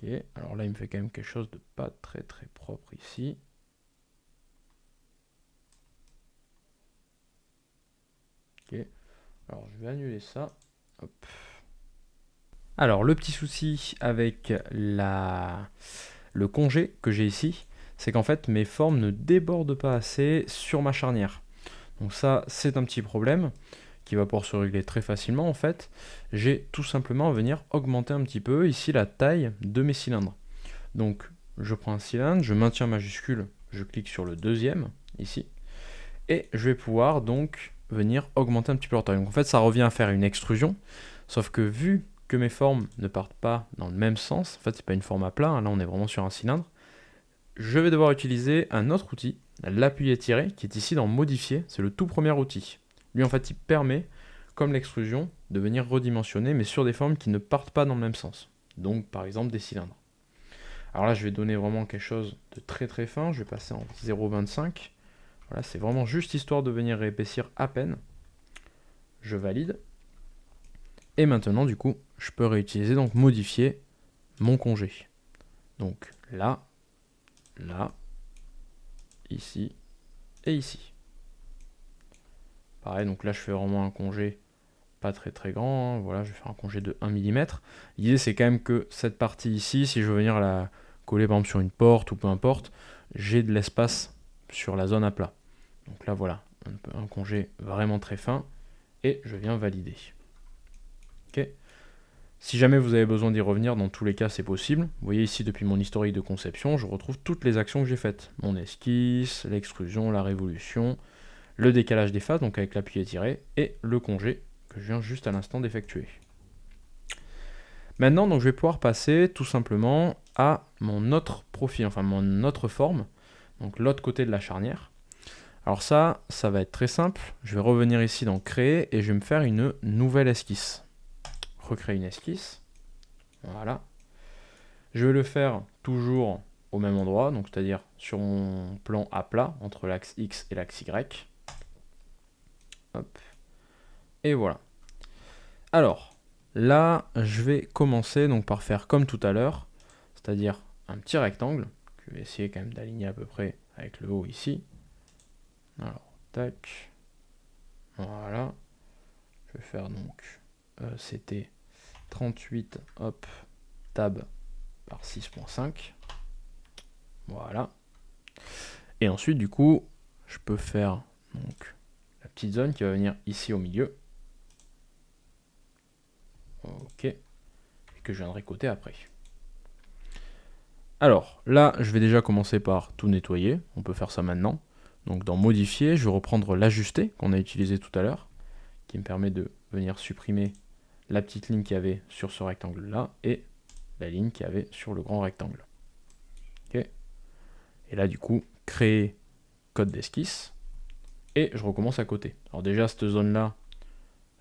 Ok, alors là, il me fait quand même quelque chose de pas très très propre ici. Ok, alors je vais annuler ça. Hop. Alors, le petit souci avec le congé que j'ai ici, c'est qu'en fait, mes formes ne débordent pas assez sur ma charnière. Donc ça, c'est un petit problème qui va pouvoir se régler très facilement en fait. J'ai tout simplement à venir augmenter un petit peu ici la taille de mes cylindres. Donc, je prends un cylindre, je maintiens majuscule, je clique sur le deuxième, ici, et je vais pouvoir donc venir augmenter un petit peu leur taille. Donc en fait, ça revient à faire une extrusion, sauf que vu que mes formes ne partent pas dans le même sens, en fait, c'est pas une forme à plat, hein, là on est vraiment sur un cylindre, je vais devoir utiliser un autre outil, l'appui étiré, qui est ici dans modifier, c'est le tout premier outil. Lui en fait, il permet, comme l'extrusion, de venir redimensionner, mais sur des formes qui ne partent pas dans le même sens. Donc par exemple des cylindres. Alors là, je vais donner vraiment quelque chose de très très fin. Je vais passer en 0,25. Voilà, c'est vraiment juste histoire de venir réépaissir à peine. Je valide. Et maintenant, du coup, je peux réutiliser, donc modifier mon congé. Donc là, là, ici et ici. Pareil, donc là je fais vraiment un congé pas très très grand, hein. Voilà, je vais faire un congé de 1 mm. L'idée c'est quand même que cette partie ici, si je veux venir la coller par exemple sur une porte ou peu importe, j'ai de l'espace sur la zone à plat. Donc là voilà, un congé vraiment très fin, et je viens valider. Ok. Si jamais vous avez besoin d'y revenir, dans tous les cas c'est possible. Vous voyez ici depuis mon historique de conception, je retrouve toutes les actions que j'ai faites. Mon esquisse, l'extrusion, la révolution, le décalage des phases, donc avec l'appui étiré, et le congé que je viens juste à l'instant d'effectuer. Maintenant, donc, je vais pouvoir passer tout simplement à mon autre profil, enfin mon autre forme, donc l'autre côté de la charnière. Alors ça va être très simple. Je vais revenir ici dans Créer et je vais me faire une nouvelle esquisse. Recréer une esquisse. Voilà. Je vais le faire toujours au même endroit, donc c'est-à-dire sur mon plan à plat, entre l'axe X et l'axe Y. Hop. Et voilà. Alors, là, je vais commencer donc par faire comme tout à l'heure, c'est-à-dire un petit rectangle, que je vais essayer quand même d'aligner à peu près avec le haut ici. Alors, tac. Voilà. Je vais faire donc, c'était 38, hop, tab par 6.5. Voilà. Et ensuite, du coup, je peux faire donc la petite zone qui va venir ici au milieu. Ok. Et que je viendrai côté après. Alors, là, je vais déjà commencer par tout nettoyer. On peut faire ça maintenant. Donc, dans Modifier, je vais reprendre l'ajuster qu'on a utilisé tout à l'heure, qui me permet de venir supprimer la petite ligne qu'il y avait sur ce rectangle-là et la ligne qu'il y avait sur le grand rectangle. Ok. Et là, du coup, créer code d'esquisse. Et je recommence à côté. Alors déjà, cette zone-là,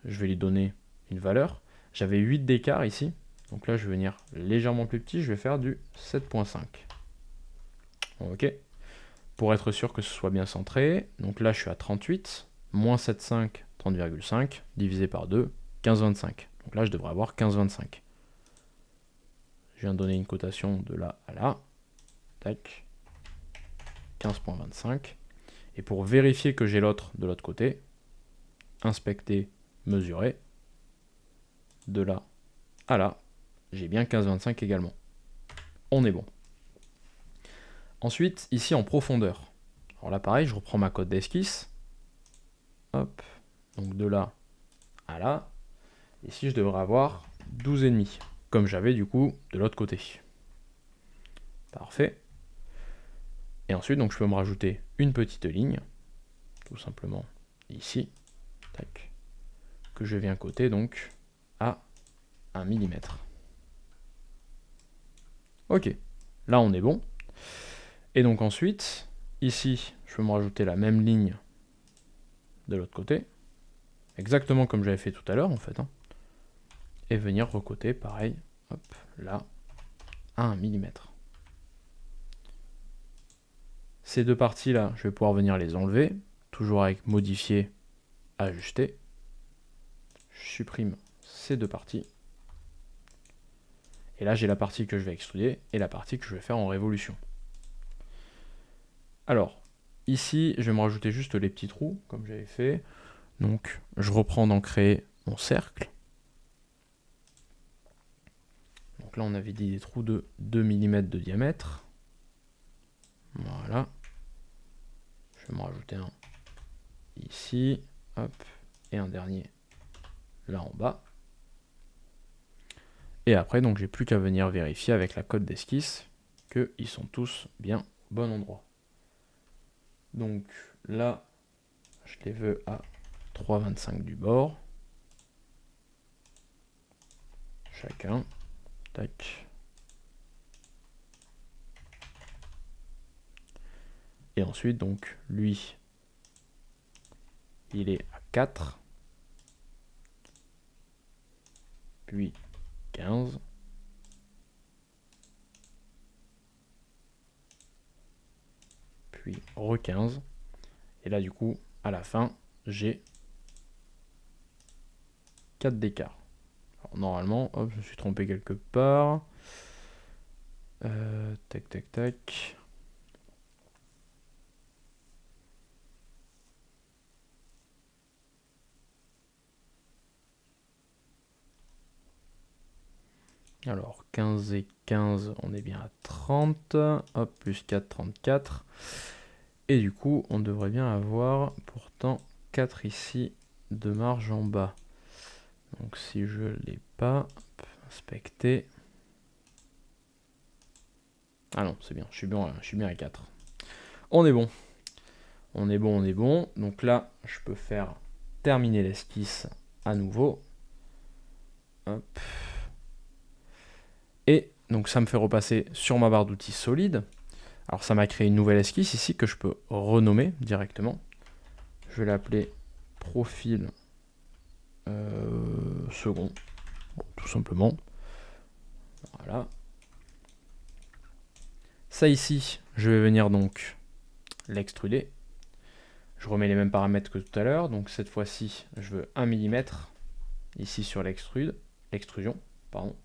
je vais lui donner une valeur. J'avais 8 d'écart ici. Donc là, je vais venir légèrement plus petit. Je vais faire du 7.5. Ok. Pour être sûr que ce soit bien centré. Donc là, je suis à 38. Moins 7,5, 30,5. Divisé par 2, 15,25. Donc là, je devrais avoir 15,25. Je viens de donner une cotation de là à là. Tac. 15,25. Et pour vérifier que j'ai l'autre de l'autre côté, inspecter, mesurer. De là à là, j'ai bien 15,25 également. On est bon. Ensuite, ici en profondeur. Alors là, pareil, je reprends ma cote d'esquisse. Hop. Donc de là à là. Ici, je devrais avoir 12,5. Comme j'avais du coup de l'autre côté. Parfait. Et ensuite, donc, je peux me rajouter une petite ligne. Tout simplement ici. Tac. Que je viens coter donc à 1 mm. Ok. Là, on est bon. Et donc ensuite, ici, je peux me rajouter la même ligne de l'autre côté, exactement comme j'avais fait tout à l'heure en fait, hein, et venir recoter pareil, hop, là, à 1 mm. Ces deux parties-là, je vais pouvoir venir les enlever, toujours avec modifier, ajuster. Je supprime ces deux parties. Et là, j'ai la partie que je vais extruder et la partie que je vais faire en révolution. Alors, ici, je vais me rajouter juste les petits trous, comme j'avais fait. Donc, je reprends d'en créer mon cercle. Donc là, on avait dit des trous de 2 mm de diamètre. Voilà. Je vais me rajouter un ici. Hop. Et un dernier là en bas. Et après, donc, j'ai plus qu'à venir vérifier avec la cote d'esquisse qu'ils sont tous bien au bon endroit. Donc là, je les veux à 3,25 du bord. Chacun. Tac. Et ensuite, donc, lui, il est à 4. Puis 15. Puis re-15. Et là, du coup, à la fin, j'ai 4 d'écart. Alors, normalement, hop, je me suis trompé quelque part. Tac, tac, tac. Alors, 15 et 15, on est bien à 30. Hop, plus 4, 34. Et du coup, on devrait bien avoir pourtant 4 ici de marge en bas. Donc si je ne l'ai pas, hop, inspecter. Ah non, c'est bien, je suis bien à 4. On est bon. On est bon, on est bon. Donc là, je peux faire terminer l'esquisse à nouveau. Hop. Et donc ça me fait repasser sur ma barre d'outils solide. Alors ça m'a créé une nouvelle esquisse ici que je peux renommer directement. Je vais l'appeler profil second, bon, tout simplement. Voilà. Ça ici, je vais venir donc l'extruder. Je remets les mêmes paramètres que tout à l'heure. Donc cette fois-ci, je veux 1 mm ici sur l'extrusion. Pardon.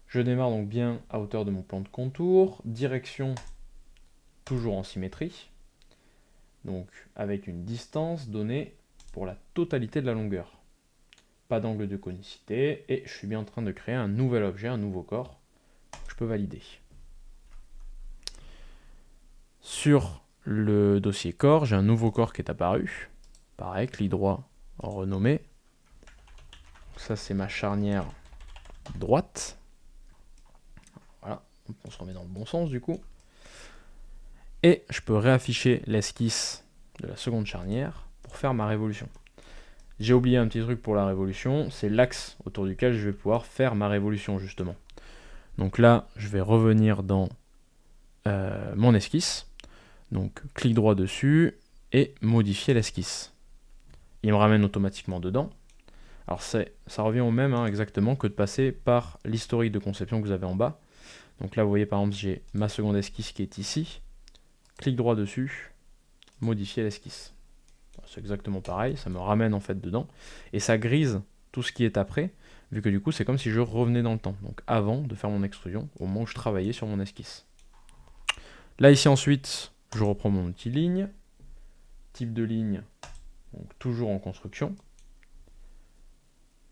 Je démarre donc bien à hauteur de mon plan de contour. Direction toujours en symétrie. Donc avec une distance donnée pour la totalité de la longueur. Pas d'angle de conicité. Et je suis bien en train de créer un nouvel objet, un nouveau corps. Que je peux valider. Sur le dossier corps, j'ai un nouveau corps qui est apparu. Pareil, clic droit, renommé. Ça, c'est ma charnière droite. Voilà, on se remet dans le bon sens du coup. Et je peux réafficher l'esquisse de la seconde charnière pour faire ma révolution. J'ai oublié un petit truc pour la révolution, c'est l'axe autour duquel je vais pouvoir faire ma révolution justement. Donc là, je vais revenir dans mon esquisse. Donc clic droit dessus et modifier l'esquisse. Il me ramène automatiquement dedans. Alors ça revient au même exactement que de passer par l'historique de conception que vous avez en bas. Donc là vous voyez par exemple j'ai ma seconde esquisse qui est ici. Clic droit dessus, modifier l'esquisse. C'est exactement pareil, ça me ramène en fait dedans. Et ça grise tout ce qui est après, vu que du coup c'est comme si je revenais dans le temps. Donc avant de faire mon extrusion, au moment où je travaillais sur mon esquisse. Là ici ensuite, je reprends mon outil ligne. Type de ligne, donc toujours en construction.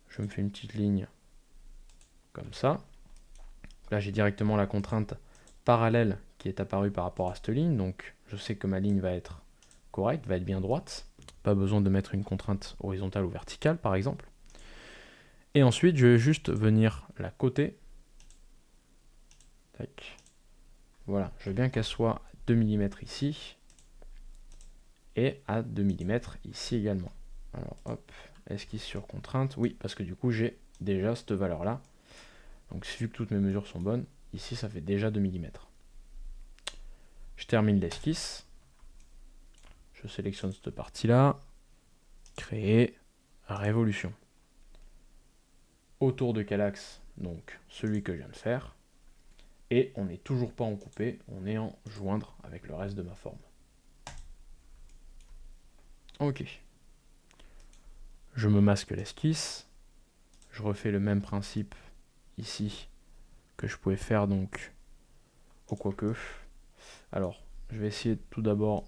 Je me fais une petite ligne comme ça. Là, j'ai directement la contrainte parallèle qui est apparue par rapport à cette ligne. Donc, je sais que ma ligne va être correcte, va être bien droite. Pas besoin de mettre une contrainte horizontale ou verticale, par exemple. Et ensuite, je vais juste venir la coter. Tac. Voilà, je veux bien qu'elle soit à 2 mm ici. Et à 2 mm ici également. Alors, hop, esquisse sur contrainte. Oui, parce que du coup, j'ai déjà cette valeur-là. Donc, vu que toutes mes mesures sont bonnes, ici, ça fait déjà 2 mm. Je termine l'esquisse. Je sélectionne cette partie-là. Créer, révolution. Autour de quel axe? Donc, celui que je viens de faire. Et on n'est toujours pas en coupé, on est en joindre avec le reste de ma forme. Ok. Je me masque l'esquisse. Je refais le même principe ici que je pouvais faire donc au quoique. Alors, je vais essayer tout d'abord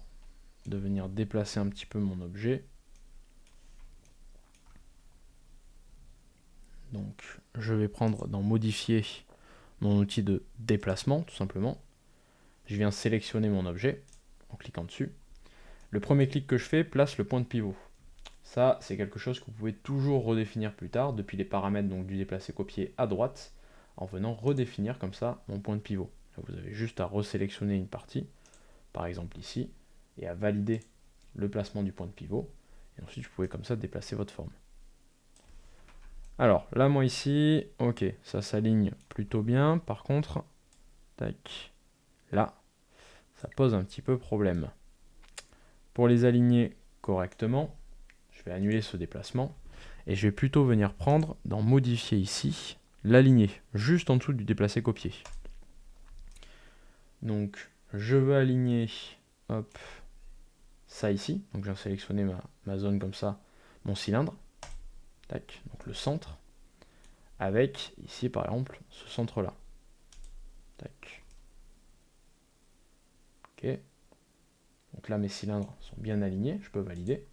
de venir déplacer un petit peu mon objet. Donc, je vais prendre dans modifier mon outil de déplacement, tout simplement. Je viens sélectionner mon objet en cliquant dessus. Le premier clic que je fais place le point de pivot. Ça, c'est quelque chose que vous pouvez toujours redéfinir plus tard depuis les paramètres donc, du déplacé copier à droite en venant redéfinir comme ça mon point de pivot. Là, vous avez juste à resélectionner une partie, par exemple ici, et à valider le placement du point de pivot. Et ensuite, vous pouvez comme ça déplacer votre forme. Alors, là, moi ici, ok, ça s'aligne plutôt bien. Par contre, tac, là, ça pose un petit peu problème. Pour les aligner correctement, je vais annuler ce déplacement et je vais plutôt venir prendre dans modifier ici, l'aligner juste en dessous du déplacé copier. Donc, je veux aligner, hop, ça ici. Donc, je viens sélectionner ma zone comme ça, mon cylindre. Tac, donc le centre. Avec, ici par exemple, ce centre-là. Tac. Ok. Donc là, mes cylindres sont bien alignés, je peux valider.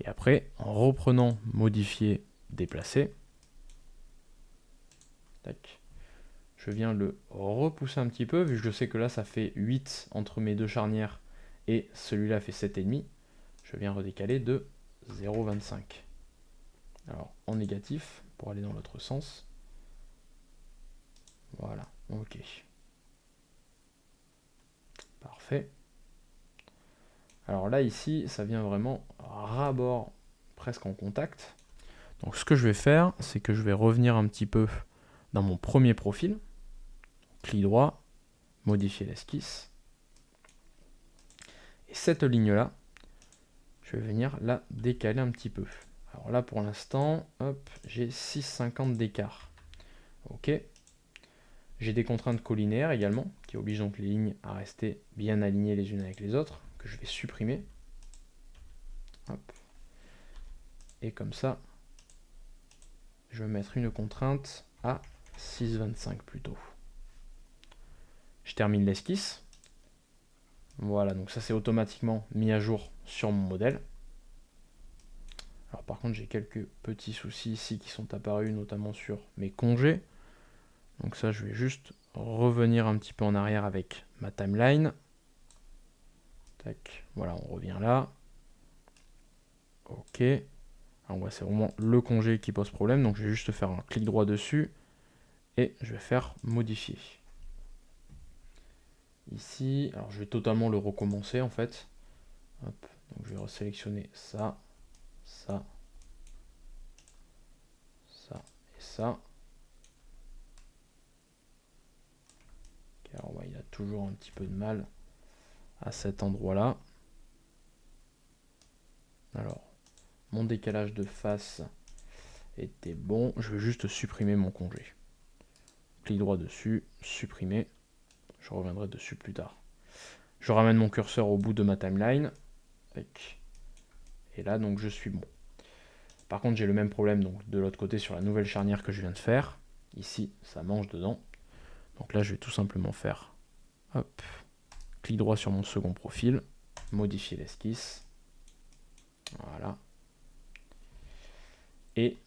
Et après, en reprenant modifier, déplacer, tac, je viens le repousser un petit peu, vu que je sais que là, ça fait 8 entre mes deux charnières et celui-là fait 7,5. Je viens redécaler de 0,25. Alors, en négatif, pour aller dans l'autre sens. Voilà, ok. Parfait. Alors là, ici, ça vient vraiment ras-bord, presque en contact. Donc ce que je vais faire, c'est que je vais revenir un petit peu dans mon premier profil. Clic droit, modifier l'esquisse. Et cette ligne-là, je vais venir la décaler un petit peu. Alors là, pour l'instant, hop, j'ai 6,50 d'écart. Ok. J'ai des contraintes collinaires également, qui obligent donc les lignes à rester bien alignées les unes avec les autres, que je vais supprimer. Hop. Et comme ça, je vais mettre une contrainte à 6,25 plutôt. Je termine l'esquisse. Voilà, donc ça c'est automatiquement mis à jour sur mon modèle. Alors par contre j'ai quelques petits soucis ici qui sont apparus, notamment sur mes congés. Donc ça je vais juste revenir un petit peu en arrière avec ma timeline. Tac, voilà, on revient là. Ok. Alors ouais, c'est vraiment le congé qui pose problème, donc je vais juste faire un clic droit dessus et je vais faire modifier. Ici, alors je vais totalement le recommencer en fait. Hop, donc je vais resélectionner ça, ça, ça et ça. Okay, alors ouais, il a toujours un petit peu de mal à cet endroit-là. Alors, mon décalage de face était bon. Je vais juste supprimer mon congé. Clic droit dessus, supprimer. Je reviendrai dessus plus tard. Je ramène mon curseur au bout de ma timeline. Et là, donc, je suis bon. Par contre, j'ai le même problème donc, de l'autre côté sur la nouvelle charnière que je viens de faire. Ici, ça mange dedans. Donc là, je vais tout simplement faire hop, clic droit sur mon second profil, modifier l'esquisse. Voilà. Et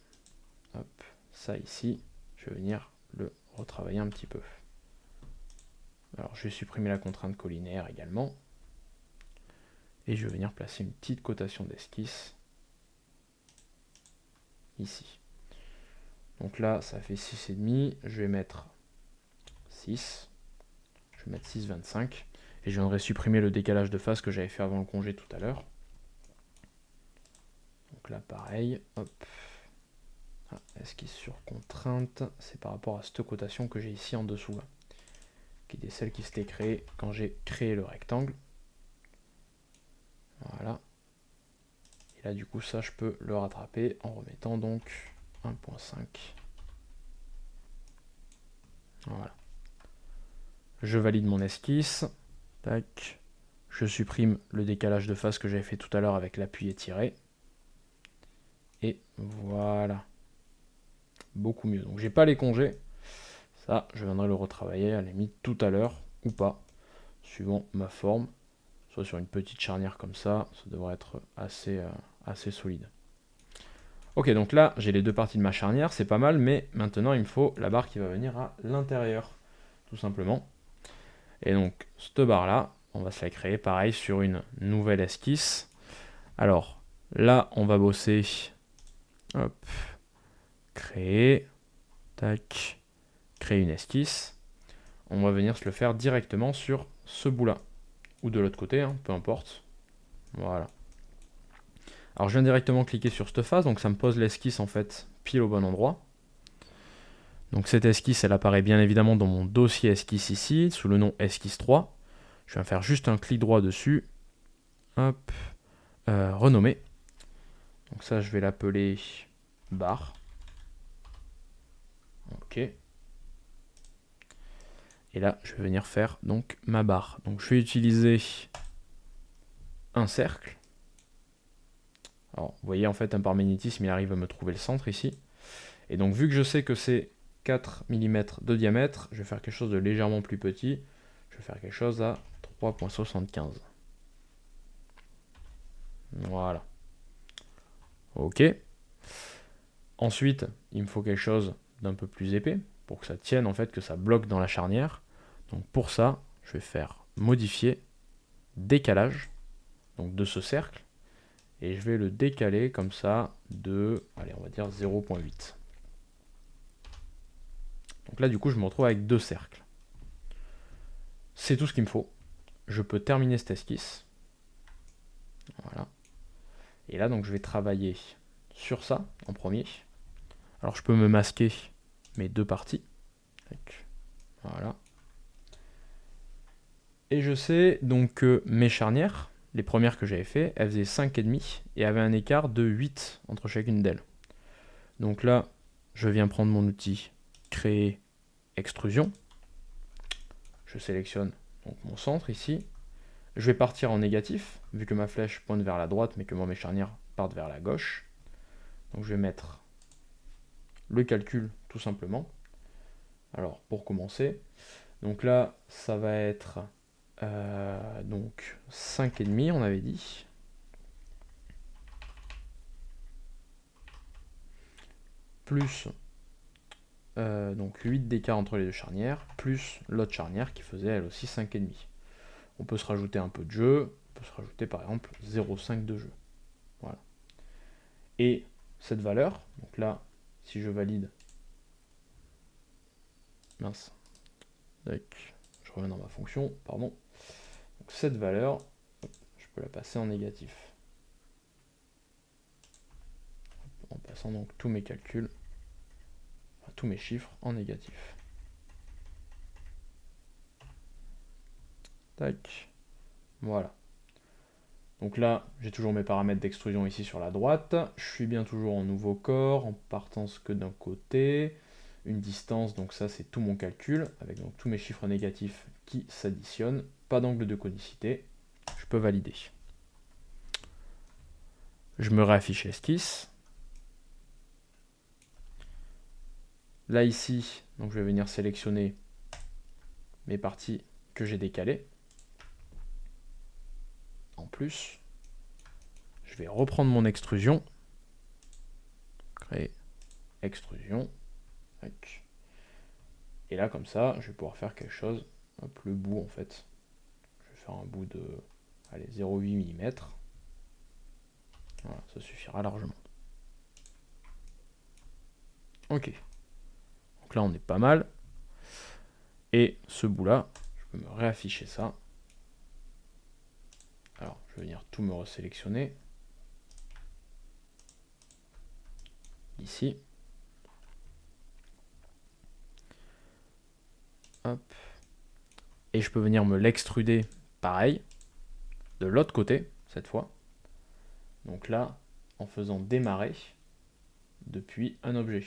hop, ça ici, je vais venir le retravailler un petit peu. Alors, je vais supprimer la contrainte collinaire également. Et je vais venir placer une petite cotation d'esquisse ici. Donc là, ça fait 6,5. Je vais mettre 6. Je vais mettre 6,25. Et je viendrai supprimer le décalage de phase que j'avais fait avant le congé tout à l'heure. Donc là, pareil. Hop. Ah, esquisse sur contrainte. C'est par rapport à cette cotation que j'ai ici en dessous. Là, qui est celle qui s'était créée quand j'ai créé le rectangle. Voilà. Et là, du coup, ça, je peux le rattraper en remettant donc 1,5. Voilà. Je valide mon esquisse. Tac. Je supprime le décalage de phase que j'avais fait tout à l'heure avec l'appui étiré. Et voilà. Beaucoup mieux. Donc, j'ai pas les congés. Ça, je viendrai le retravailler à la limite tout à l'heure ou pas, suivant ma forme. Soit sur une petite charnière comme ça devrait être assez solide. Ok, donc là, j'ai les deux parties de ma charnière, c'est pas mal, mais maintenant, il me faut la barre qui va venir à l'intérieur, tout simplement. Et donc, cette barre-là, on va se la créer, pareil, sur une nouvelle esquisse. Alors, là, on va bosser, hop, créer, tac, créer une esquisse. On va venir se le faire directement sur ce bout-là, ou de l'autre côté, hein, peu importe. Voilà. Alors je viens directement cliquer sur cette phase, donc ça me pose l'esquisse en fait pile au bon endroit. Donc cette esquisse, elle apparaît bien évidemment dans mon dossier esquisse ici, sous le nom esquisse 3. Je viens faire juste un clic droit dessus. Hop, renommer. Donc ça, je vais l'appeler barre. Ok. Et là, je vais venir faire donc ma barre. Donc je vais utiliser un cercle. Alors, vous voyez, en fait, un par magnétisme, il arrive à me trouver le centre ici. Et donc, vu que je sais que c'est 4 mm de diamètre, je vais faire quelque chose de légèrement plus petit. Je vais faire quelque chose à 3.75. Voilà. Ok. Ensuite, il me faut quelque chose d'un peu plus épais pour que ça tienne, en fait, que ça bloque dans la charnière. Donc pour ça, je vais faire modifier décalage, donc de ce cercle, et je vais le décaler comme ça de, allez, on va dire 0.8. Donc là, du coup, je me retrouve avec deux cercles. C'est tout ce qu'il me faut. Je peux terminer cette esquisse. Voilà. Et là, donc, je vais travailler sur ça en premier. Alors, je peux me masquer mes deux parties. Voilà. Et je sais donc que mes charnières, les premières que j'avais fait, elles faisaient 5,5 et avaient un écart de 8 entre chacune d'elles. Donc là, je viens prendre mon outil créer extrusion. Je sélectionne donc mon centre ici. Je vais partir en négatif, vu que ma flèche pointe vers la droite, mais que moi mes charnières partent vers la gauche. Donc je vais mettre le calcul tout simplement. Alors pour commencer, donc là ça va être donc 5,5 on avait dit. Plus donc 8 d'écart entre les deux charnières, plus l'autre charnière qui faisait elle aussi 5,5. On peut se rajouter un peu de jeu, on peut se rajouter par exemple 0,5 de jeu. Voilà. Et cette valeur, donc là, si je valide, mince, je reviens dans ma fonction, pardon. Donc cette valeur, je peux la passer en négatif. En passant donc tous mes calculs, enfin, tous mes chiffres en négatif. Tac, voilà. Donc là, j'ai toujours mes paramètres d'extrusion ici sur la droite. Je suis bien toujours en nouveau corps, en partance que d'un côté. Une distance, donc ça c'est tout mon calcul, avec donc tous mes chiffres négatifs qui s'additionnent. Pas d'angle de conicité. Je peux valider. Je me réaffiche l'esquisse. Là ici, donc je vais venir sélectionner mes parties que j'ai décalées. En plus, je vais reprendre mon extrusion. Créer extrusion. Et là, comme ça, je vais pouvoir faire quelque chose. Hop, le bout, en fait. Je vais faire un bout de, allez, 0,8 mm. Voilà, ça suffira largement. Ok. Donc là, on est pas mal. Et ce bout-là, je peux me réafficher ça. Alors, je vais venir tout me resélectionner. Ici. Hop. Et je peux venir me l'extruder pareil, de l'autre côté, cette fois. Donc là, en faisant démarrer depuis un objet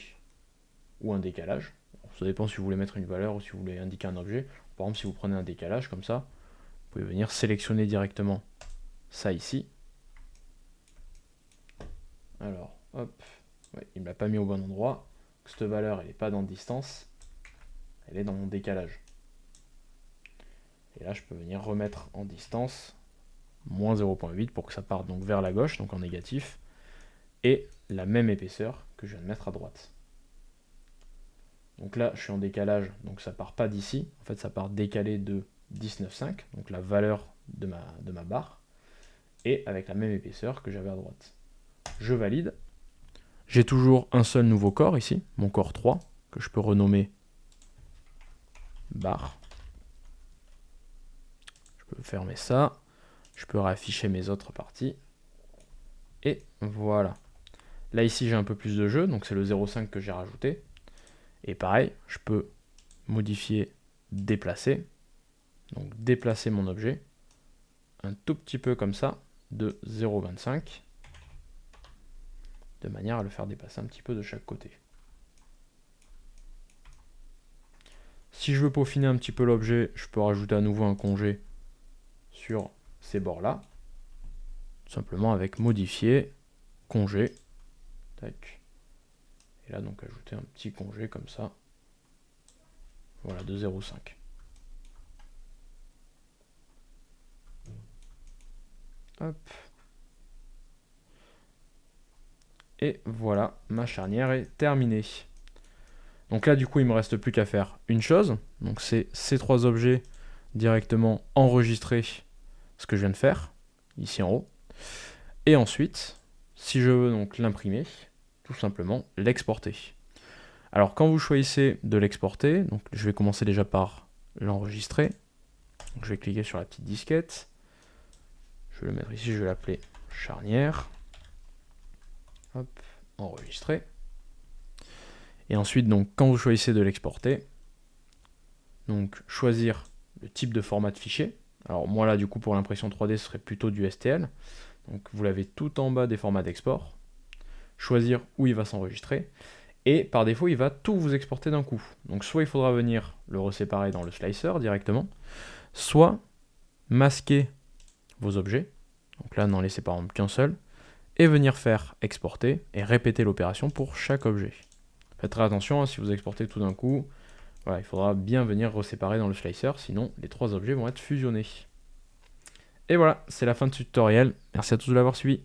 ou un décalage. Ça dépend si vous voulez mettre une valeur ou si vous voulez indiquer un objet. Par exemple, si vous prenez un décalage comme ça, vous pouvez venir sélectionner directement ça ici. Alors, hop, ouais, il ne me l'a pas mis au bon endroit. Cette valeur, elle n'est pas dans distance, elle est dans mon décalage. Et là, je peux venir remettre en distance moins 0,8 pour que ça parte donc vers la gauche, donc en négatif, et la même épaisseur que je viens de mettre à droite. Donc là, je suis en décalage, donc ça part pas d'ici. En fait, ça part décalé de 19,5, donc la valeur de ma barre, et avec la même épaisseur que j'avais à droite. Je valide. J'ai toujours un seul nouveau corps ici, mon corps 3, que je peux renommer barre. Je peux fermer ça. Je peux réafficher mes autres parties. Et voilà. Là, ici, j'ai un peu plus de jeu, donc c'est le 0,5 que j'ai rajouté. Et pareil, je peux modifier, déplacer. Donc déplacer mon objet un tout petit peu comme ça, de 0,25, de manière à le faire dépasser un petit peu de chaque côté. Si je veux peaufiner un petit peu l'objet, je peux rajouter à nouveau un congé sur ces bords-là, tout simplement avec modifier, congé, tac. Et là donc ajouter un petit congé comme ça, voilà, de 0,5. Hop. Et voilà, ma charnière est terminée. Donc là, du coup, il me reste plus qu'à faire une chose. Donc c'est ces 3 objets directement enregistrer ce que je viens de faire, ici en haut. Et ensuite, si je veux donc l'imprimer, tout simplement l'exporter. Alors quand vous choisissez de l'exporter, donc je vais commencer déjà par l'enregistrer. Donc, je vais cliquer sur la petite disquette. Je vais le mettre ici, je vais l'appeler charnière. Hop, enregistrer. Et ensuite, donc, quand vous choisissez de l'exporter, donc choisir le type de format de fichier. Alors moi là, du coup, pour l'impression 3D, ce serait plutôt du STL. Donc vous l'avez tout en bas des formats d'export. Choisir où il va s'enregistrer. Et par défaut, il va tout vous exporter d'un coup. Donc soit il faudra venir le reséparer dans le slicer directement, soit masquer vos objets. Donc là, n'en laissez par exemple qu'un seul. Et venir faire exporter et répéter l'opération pour chaque objet. Faites très attention, hein, si vous exportez tout d'un coup, voilà, il faudra bien venir reséparer dans le slicer, sinon les 3 objets vont être fusionnés. Et voilà, c'est la fin de ce tutoriel. Merci à tous de l'avoir suivi.